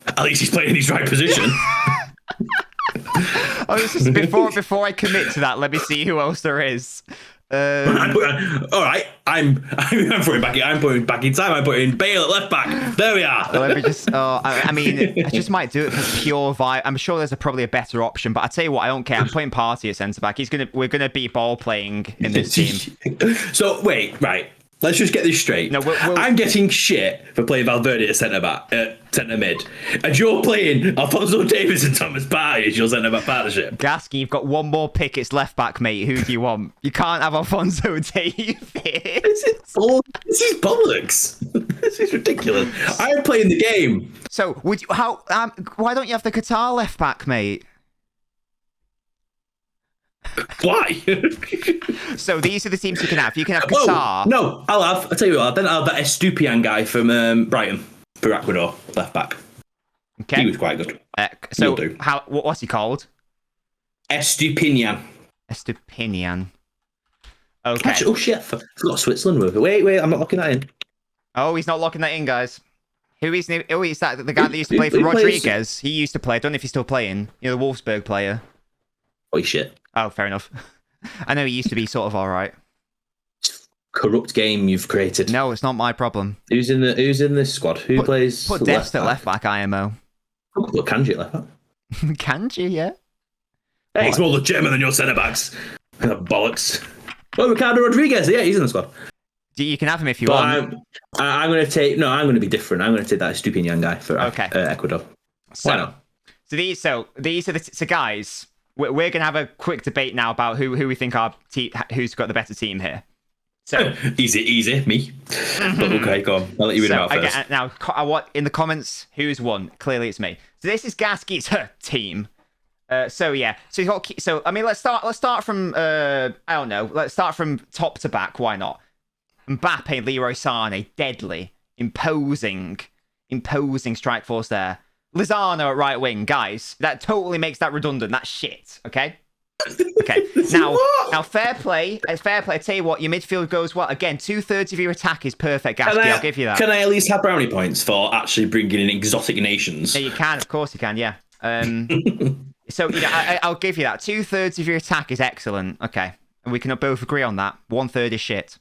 At least he's playing in his right position. Before I commit to that, let me see who else there is. All right, I'm putting back. I'm putting back in time. I'm putting Bale at left back. There we are. Let me just. I just might do it for pure vibe. I'm sure there's probably a better option, but I tell you what, I don't care. I'm putting Partey at centre back. We're gonna be ball playing in this team. So wait, right. Let's just get this straight. No, I'm getting shit for playing Valverde at centre mid, and you're playing Alphonso Davies and Thomas Partey as your centre back partnership. Gaskey, you've got one more pick. It's left back, mate. Who do you want? You can't have Alphonso Davies. This is bollocks. This is ridiculous. I'm playing the game. So why don't you have the Qatar left back, mate? Why? So these are the teams you can have. You can have Qatar. No, I'll tell you what. Then I'll have that Estupiñan guy from Brighton for Ecuador, left back. Okay. He was quite good. So what's he called? Estupiñan. Okay. Actually, oh shit! I forgot Switzerland with it. Wait, I'm not locking that in. Oh, he's not locking that in, guys. Who is that? The guy that used to play for Rodriguez. He used to play. I don't know if he's still playing. You know, the Wolfsburg player. Holy shit! Oh, fair enough. I know he used to be sort of all right. Corrupt game you've created. No, it's not my problem. Who's in this squad? Who plays? Put Dest at left back. IMO. Put Kanji at left back. Kanji, yeah. Hey, it's more legitimate than your centre backs. Bollocks. Well, Ricardo Rodriguez. Yeah, he's in the squad. You can have him if you want. I'm going to take. No, I'm going to be different. I'm going to take that Estupiñan guy for Ecuador. Why not? So these are the guys. We're going to have a quick debate now about who we think who's got the better team here. So easy, me. But okay, go on. I'll let you read it out first. Again, now, I want in the comments who's won. Clearly, it's me. So this is Gaskey's team. So yeah. So I mean, let's start from I don't know. Let's start from top to back. Why not? Mbappe, Leroy Sané, deadly, imposing strike force there. Lozano at right wing, guys. That totally makes that redundant. That's shit. Okay. Okay. Now, fair play. I tell you what, your midfield goes well. Again, 2/3 of your attack is perfect, Gaskey. I'll give you that. Can I at least have brownie points for actually bringing in exotic nations? Yeah, you can. Of course, you can. Yeah. So I'll give you that. 2/3 of your attack is excellent. Okay, and we can both agree on that. 1/3 is shit.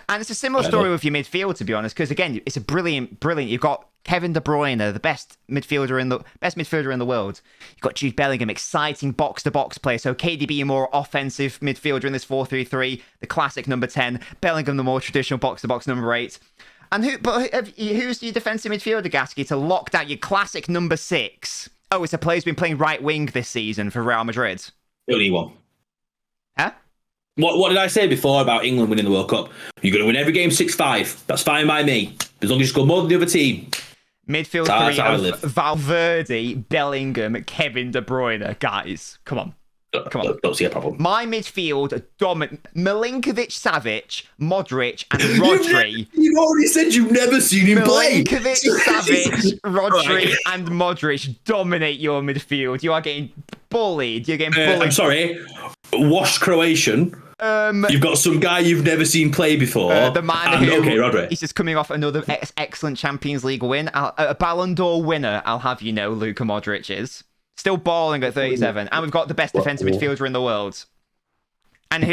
And it's a similar story with your midfield, to be honest, because again, it's a brilliant. You've got Kevin De Bruyne, the best midfielder in the world. You've got Jude Bellingham, exciting box-to-box play. So KDB, a more offensive midfielder in this 4-3-3, the classic number 10. Bellingham, the more traditional box-to-box number 8. And who's your defensive midfielder, Gaskey, to lock down your classic number 6? Oh, it's a player who's been playing right wing this season for Real Madrid. Only one. Huh? What did I say before about England winning the World Cup? You're going to win every game 6-5. That's fine by me. As long as you score more than the other team. Midfield three of Valverde, Bellingham, Kevin De Bruyne. Guys, come on. Don't see a problem. My midfield, Milinkovic, Savic, Modric, and Rodri. You've already said you've never seen him play. Milinkovic, Savic, Rodri, and Modric dominate your midfield. You are getting bullied. You're getting bullied. I'm sorry. Washed Croatian. You've got some guy you've never seen play before. The man who, Rodri. He's just coming off another excellent Champions League win. A Ballon d'Or winner, I'll have you know, Luka Modric is. Still balling at 37. And we've got the best defensive midfielder in the world. And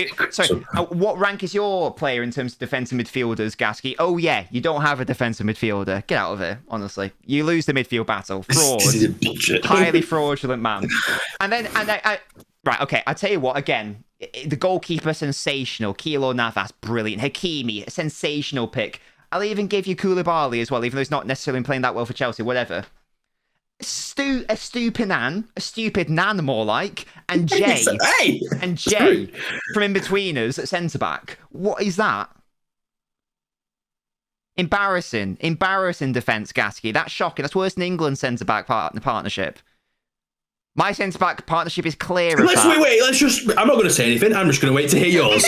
what rank is your player in terms of defensive midfielders, Gaskey? Oh, yeah, you don't have a defensive midfielder. Get out of here, honestly. You lose the midfield battle. Fraud. This is bullshit. Highly fraudulent man. Right, okay, I'll tell you what, again, the goalkeeper, sensational. Keylor Navas, brilliant. Hakimi, sensational pick. I'll even give you Koulibaly as well, even though he's not necessarily playing that well for Chelsea, whatever. A stupid Nan more like, and Jay. And Jay from in between us at centre-back. What is that? Embarrassing defence, Gaskey. That's shocking. That's worse than England's centre-back partnership. My centre-back partnership is clear. Wait. I'm not going to say anything. I'm just going to wait to hear yours.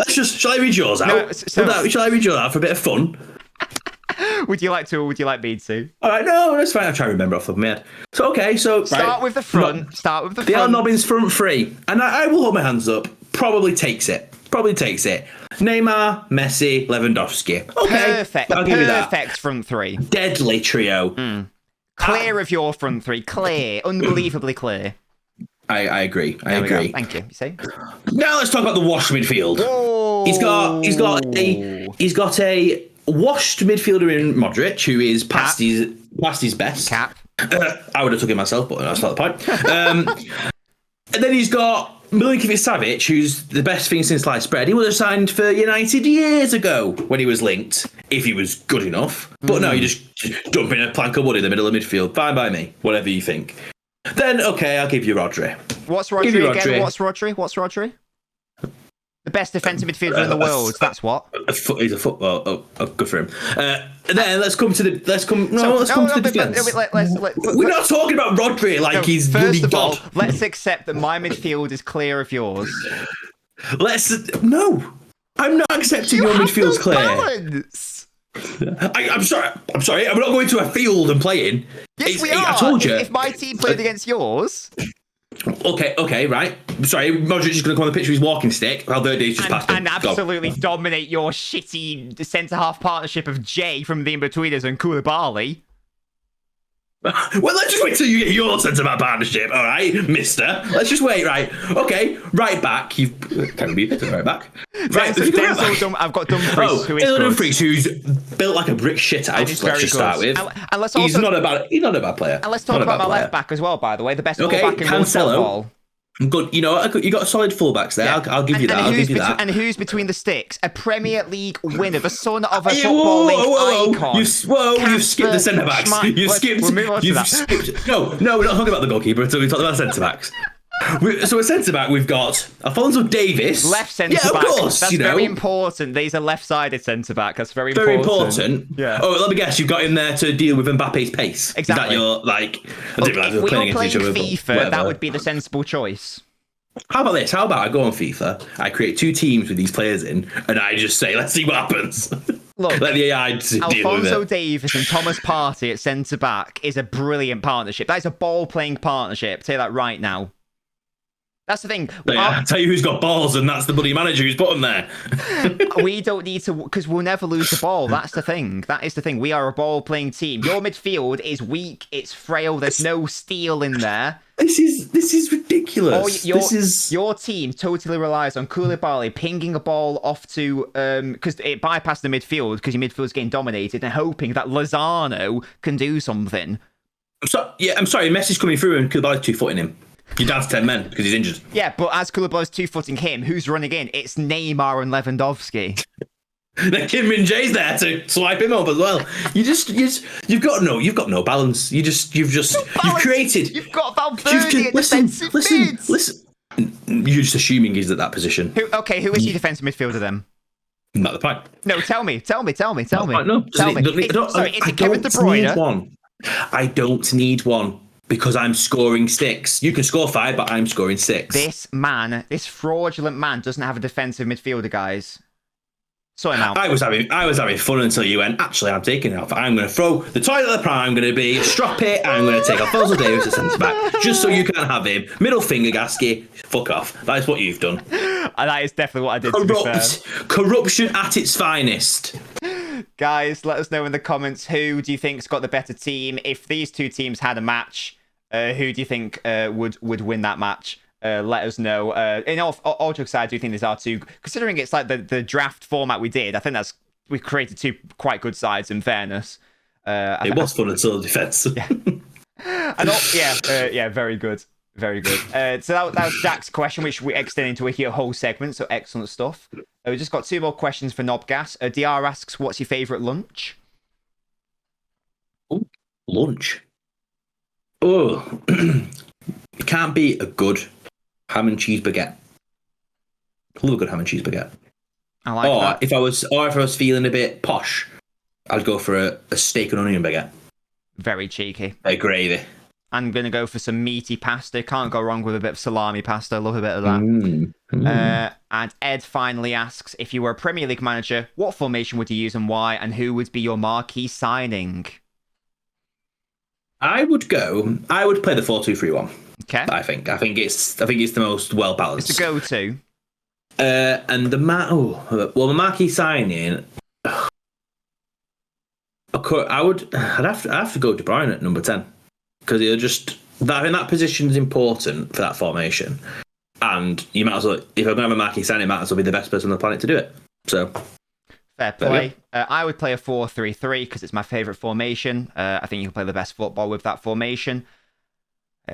Shall I read yours out? No, Shall I read yours out for a bit of fun? Would you like to, or would you like me to? All right, no, that's fine. I'll try to remember off the top of my head. So, start with the front. The Nobbins front three, and I will hold my hands up. Probably takes it. Neymar, Messi, Lewandowski. Okay, perfect. I'll give you that. Perfect front three. Deadly trio. Clear of your front three. Clear. Unbelievably clear. I agree. I agree. Thank you. You see? Now let's talk about the washed midfield. Whoa. He's got a washed midfielder in Modric, who is past his best. Cap. I would have took it myself, but that's not the point. And then he's got Milinkovic Savic, who's the best thing since sliced bread. He would have signed for United years ago when he was linked, if he was good enough. But no, you just dump in a plank of wood in the middle of midfield. Fine by me, whatever you think. Then, okay, I'll give you Rodri. What's Rodri again? What's Rodri? The best defensive midfielder in the world. That's what. He's a football. Oh, good for him. Then let's come to the defense. We're not talking about Rodri like he's bloody God. First of all, let's accept that my midfield is clear of yours. No, I'm not accepting your midfield's clear. Balance. I'm sorry. I'm not going to a field and playing. Yes, we are. I told you. If my team played against yours. Okay, right. Sorry, Modric is going to come on the pitch with his walking stick. Valverde's just passed him. And absolutely dominate your shitty centre-half partnership of Jay from the In-Betweeners and Koulibaly. Well, let's just wait till you get your centre-back partnership, all right, mister? Let's just wait, right? Okay, right back. You've... Can be right back. Right, I've got Dumfries, who is good. Dumfries, who's built like a brick shit house, let's just start with. And let's also, he's not a bad player. And let's talk about my left-back as well, by the way. The best full-back in world football. Good, you know, you got solid fullbacks there. Yeah. I'll give you that. I'll give you that. And who's between the sticks? A Premier League winner, the son of a footballing icon. You've skipped the centre backs. You've skipped. No, we're not talking about the goalkeeper until we talk about centre backs. So a centre back, we've got Alphonso Davies, left centre back. Yeah, of course. That's very important. These are left-sided centre back. That's very important. Yeah. Oh, let me guess. You've got him there to deal with Mbappe's pace. Exactly. Is that your like? If we were playing FIFA, that would be the sensible choice. How about this? How about I go on FIFA, I create 2 teams with these players in, and I just say, let's see what happens. Look, let the AI deal with it. Alphonso Davies and Thomas Partey at centre back is a brilliant partnership. That is a ball-playing partnership. I'll tell you that right now. That's the thing. I'll tell you who's got balls, and that's the bloody manager who's put them there. We don't need to, because we'll never lose the ball. That's the thing. That is the thing. We are a ball-playing team. Your midfield is weak. It's frail. There's no steel in there. This is ridiculous. Your team totally relies on Koulibaly pinging a ball off to because it bypassed the midfield because your midfield's getting dominated and hoping that Lozano can do something. I'm sorry. Messi's coming through and Koulibaly's 2-footing him. You're down to 10 men because he's injured. Yeah, but as Koulibaly's 2-footing him, who's running in? It's Neymar and Lewandowski. Then Kim Min Jae's there to swipe him up as well. You've got no balance. You've created. You've got Valverde at defensive mid. Listen. You're just assuming he's at that position. Who is he defensive midfielder then? Not the point. No, tell me. No, tell me. is it Kevin De Bruyne? I don't need one. Because I'm scoring 6. You can score 5, but I'm scoring 6. This fraudulent man doesn't have a defensive midfielder, guys. Sort him out. I was having fun until you went, actually, I'm taking it off. I'm going to throw the toilet of the prime. I'm going to be strop it. I'm going to take Alphonso Davies as centre-back, just so you can't have him. Middle finger, Gaskey. Fuck off. That is what you've done. And that is definitely what I did, to be fair. Corruption at its finest. Guys, let us know in the comments who do you think's got the better team. If these 2 teams had a match, who do you think would win that match? Let us know. In all jokes aside, I do think these are 2. Considering it's like the draft format we did, I think we created 2 quite good sides. In fairness, it was fun until the defense. Yeah, very good, very good. So that was Jack's question, which we extended into a whole segment. So excellent stuff. We just got 2 more questions for NobGas. DR asks, "What's your favourite lunch?" Ooh, lunch. Oh, it can't be a good ham and cheese baguette. I love a good ham and cheese baguette. I like that. If I was feeling a bit posh, I'd go for a steak and onion baguette. Very cheeky. A gravy. I'm gonna go for some meaty pasta. Can't go wrong with a bit of salami pasta. I love a bit of that. And Ed finally asks, if you were a Premier League manager, what formation would you use and why? And who would be your marquee signing? I would play the 4-2-3-1. Okay. I think it's the most well balanced. It's a go-to. And the marquee signing. I'd have to go De Bruyne at number 10 because he'll just that position is important for that formation, and you might as well, if I'm going to have a marquee signing, might as well be the best person on the planet to do it. So. Fair play. I would play a 4-3-3 because it's my favourite formation. I think you can play the best football with that formation.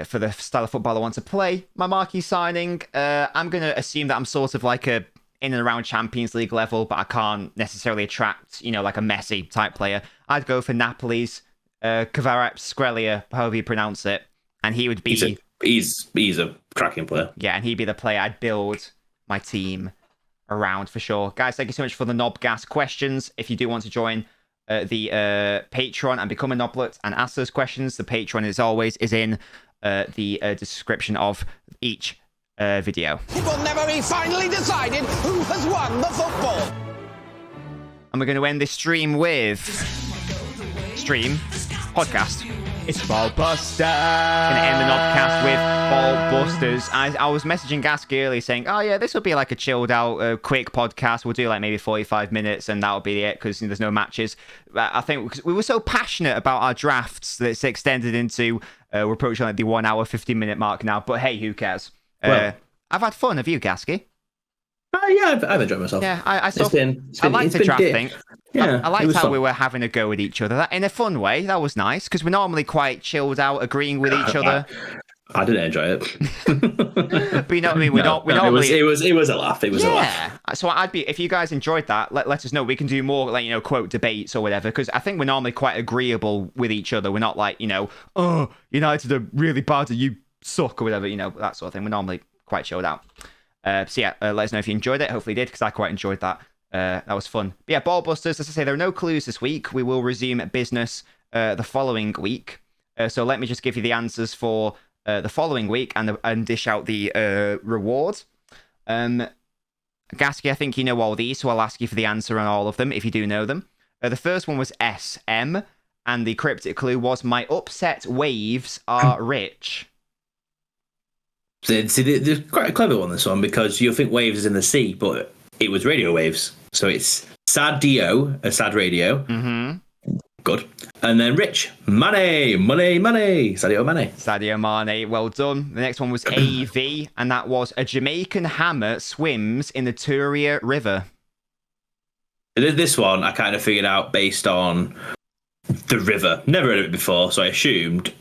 For the style of football I want to play, my marquee signing, I'm going to assume that I'm sort of like in and around Champions League level, but I can't necessarily attract, like a Messi type player. I'd go for Napoli's Kvaratskhelia, however you pronounce it, and he would be... He's a cracking player. Yeah, and he'd be the player I'd build my team around for sure. Guys, thank you so much for the NobGas questions. If you do want to join the Patreon and become a Noblet and ask those questions, the Patreon, as always, is in the description of each video. It will never be finally decided who has won the football. And we're going to end this stream with... podcast. It's BallBusters. Gonna end the NobCast with BallBusters. I was messaging Gaskey earlier saying, oh yeah, this will be like a chilled out, quick podcast. We'll do like maybe 45 minutes and that'll be it because there's no matches. I think we were so passionate about our drafts that it's extended into, we're approaching like the 1 hour, 15-minute mark now. But hey, who cares? Well, I've had fun. Have you, Gaskey? Yeah, I've enjoyed myself. Yeah, I liked the draft thing. Yeah, I liked how we were having a go at each other that, in a fun way. That was nice because we're normally quite chilled out, agreeing with each other. I didn't enjoy it. But you know what I mean? We normally... It was a laugh. It was a laugh. So if you guys enjoyed that, let us know. We can do more like quote debates or whatever because I think we're normally quite agreeable with each other. We're not like oh, United are really bad and you suck or whatever. That sort of thing. We're normally quite chilled out. So yeah, let us know if you enjoyed it. Hopefully you did, because I quite enjoyed that. That was fun. But yeah, BallBusters, as I say, there are no clues this week. We will resume business the following week. So let me just give you the answers for the following week and dish out the reward. Gaskey, I think you know all these, so I'll ask you for the answer on all of them, if you do know them. The first one was SM, and the cryptic clue was, my upset waves are rich. See, there's quite a clever one, this one, because you'll think waves is in the sea, but it was radio waves. So it's sad-dio, a sad radio. Mm-hmm. Good. And then rich, money. Sadio Mane. Sadio Mane, well done. The next one was AV, and that was, a Jamaican hammer swims in the Turia River. This one I kind of figured out based on the river. Never heard of it before, so I assumed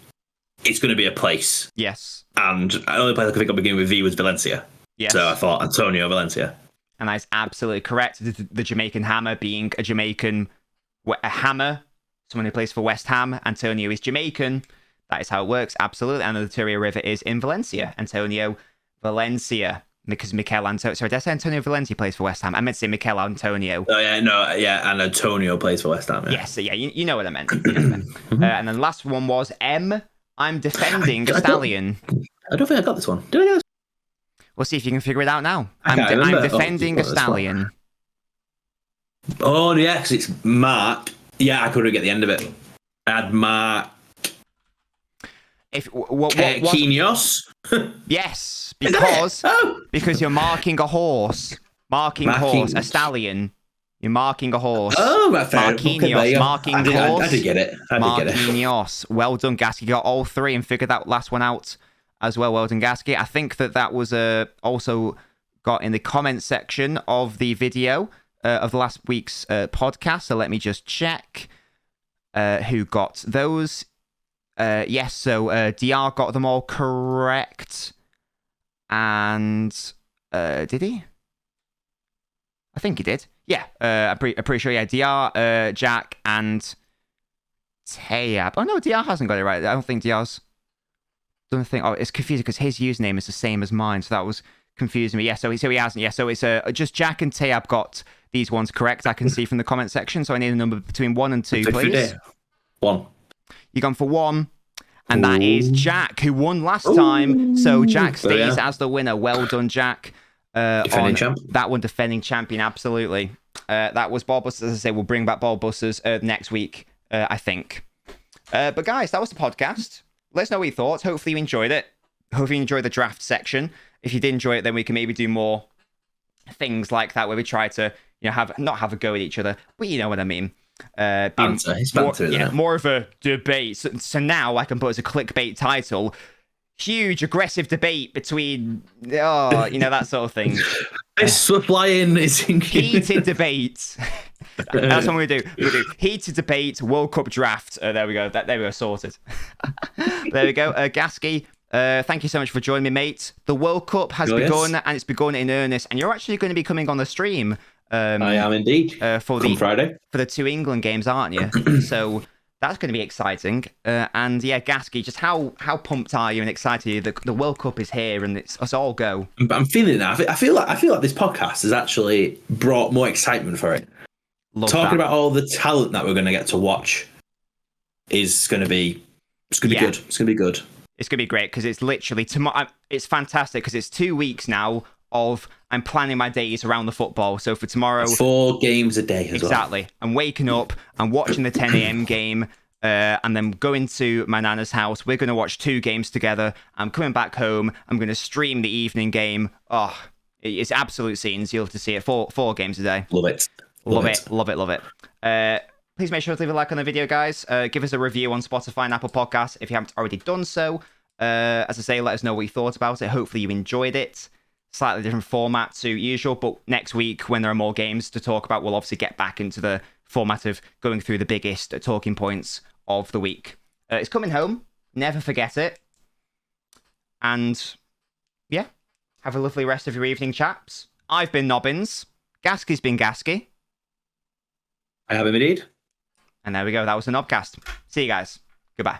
it's going to be a place. Yes. And the only place I could think of beginning with V was Valencia. Yes. So I thought Antonio Valencia. And that's absolutely correct. The Jamaican hammer being a hammer, someone who plays for West Ham. Antonio is Jamaican. That is how it works, absolutely. And the Turia River is in Valencia. Antonio Valencia. Because did I say Antonio Valencia plays for West Ham? I meant to say Mikel Antonio. Oh, yeah, no, yeah, and Antonio plays for West Ham. Yeah. Yes, yeah, you know what I meant. And then the last one was M. I'm defending a stallion. I don't think I got this one. Did I get this? We'll see if you can figure it out now. I'm defending a stallion. Oh, yeah, because it's Mark. Yeah, I couldn't get the end of it. I had Mark. Quinhos? Yes, because you're marking a horse. Marking horse, a stallion. You're marking a horse. Oh, right, fair. Marquinhos, marking horse. I did get it. Marquinhos. Well done, Gaskey. Got all three and figured that last one out as well. Well done, Gaskey. I think that was also got in the comment section of the video of the last week's podcast. So let me just check who got those. Yes, so DR got them all correct. And did he? I think he did. Yeah, I'm pretty sure. Yeah, DR, Jack, and Tayab. Oh no, DR hasn't got it right. I don't think DR's done the thing. Oh, it's confusing because his username is the same as mine, so that was confusing me. Yeah, so he hasn't. Yeah, so it's just Jack and Tayab got these ones correct. I can see from the comment section. So I need a number between 1 and 2, please. 1. You gone for 1. And that is Jack, who won last time. So Jack stays as the winner. Well done, Jack. Defending champ. That one, defending champion, absolutely. That was BallBusters. As I say, we'll bring back BallBusters next week, I think. But guys, that was the podcast. Let us know what you thought. Hopefully you enjoyed it. Hopefully you enjoyed the draft section. If you did enjoy it, then we can maybe do more things like that, where we try to, not have a go at each other, but you know what I mean. More of a debate. So now I can put as a clickbait title, huge aggressive debate between that sort of thing. This flying is heated debate. That's what we do. We do heated debate, World Cup draft. There we go. There we go. Sorted. There we go. Gaskey, thank you so much for joining me, mate. The World Cup has begun, and it's begun in earnest. And you're actually going to be coming on the stream. I am indeed. For Friday for the 2 England games, aren't you? So that's going to be exciting. And yeah, Gaskey, just how pumped are you and excited are you? The World Cup is here, and it's all go. I'm feeling it now. I feel like this podcast has actually brought more excitement for it. Talking about all the talent that we're going to get to watch is going to be good. It's going to be good. It's going to be great because it's literally tomorrow. It's fantastic because it's 2 weeks now of I'm planning my days around the football. So for tomorrow, it's 4 games a day as exactly. well. I'm waking up and watching the 10 a.m. game, and then going to my nana's house. We're going to watch 2 games together. I'm coming back home. I'm going to stream the evening game. Oh, it's absolute scenes. You'll have to see it. 4 games a day. Love it. Love it. Please make sure to leave a like on the video, guys. Give us a review on Spotify and Apple Podcasts if you haven't already done so. As I say, let us know what you thought about it. Hopefully you enjoyed it. Slightly different format to usual, but next week when there are more games to talk about, we'll obviously get back into the format of going through the biggest talking points of the week. It's coming home. Never forget it. And yeah, have a lovely rest of your evening, chaps. I've been Nobbins. Gaskey's been Gaskey. I have indeed. And there we go. That was the NobCast. See you guys. Goodbye.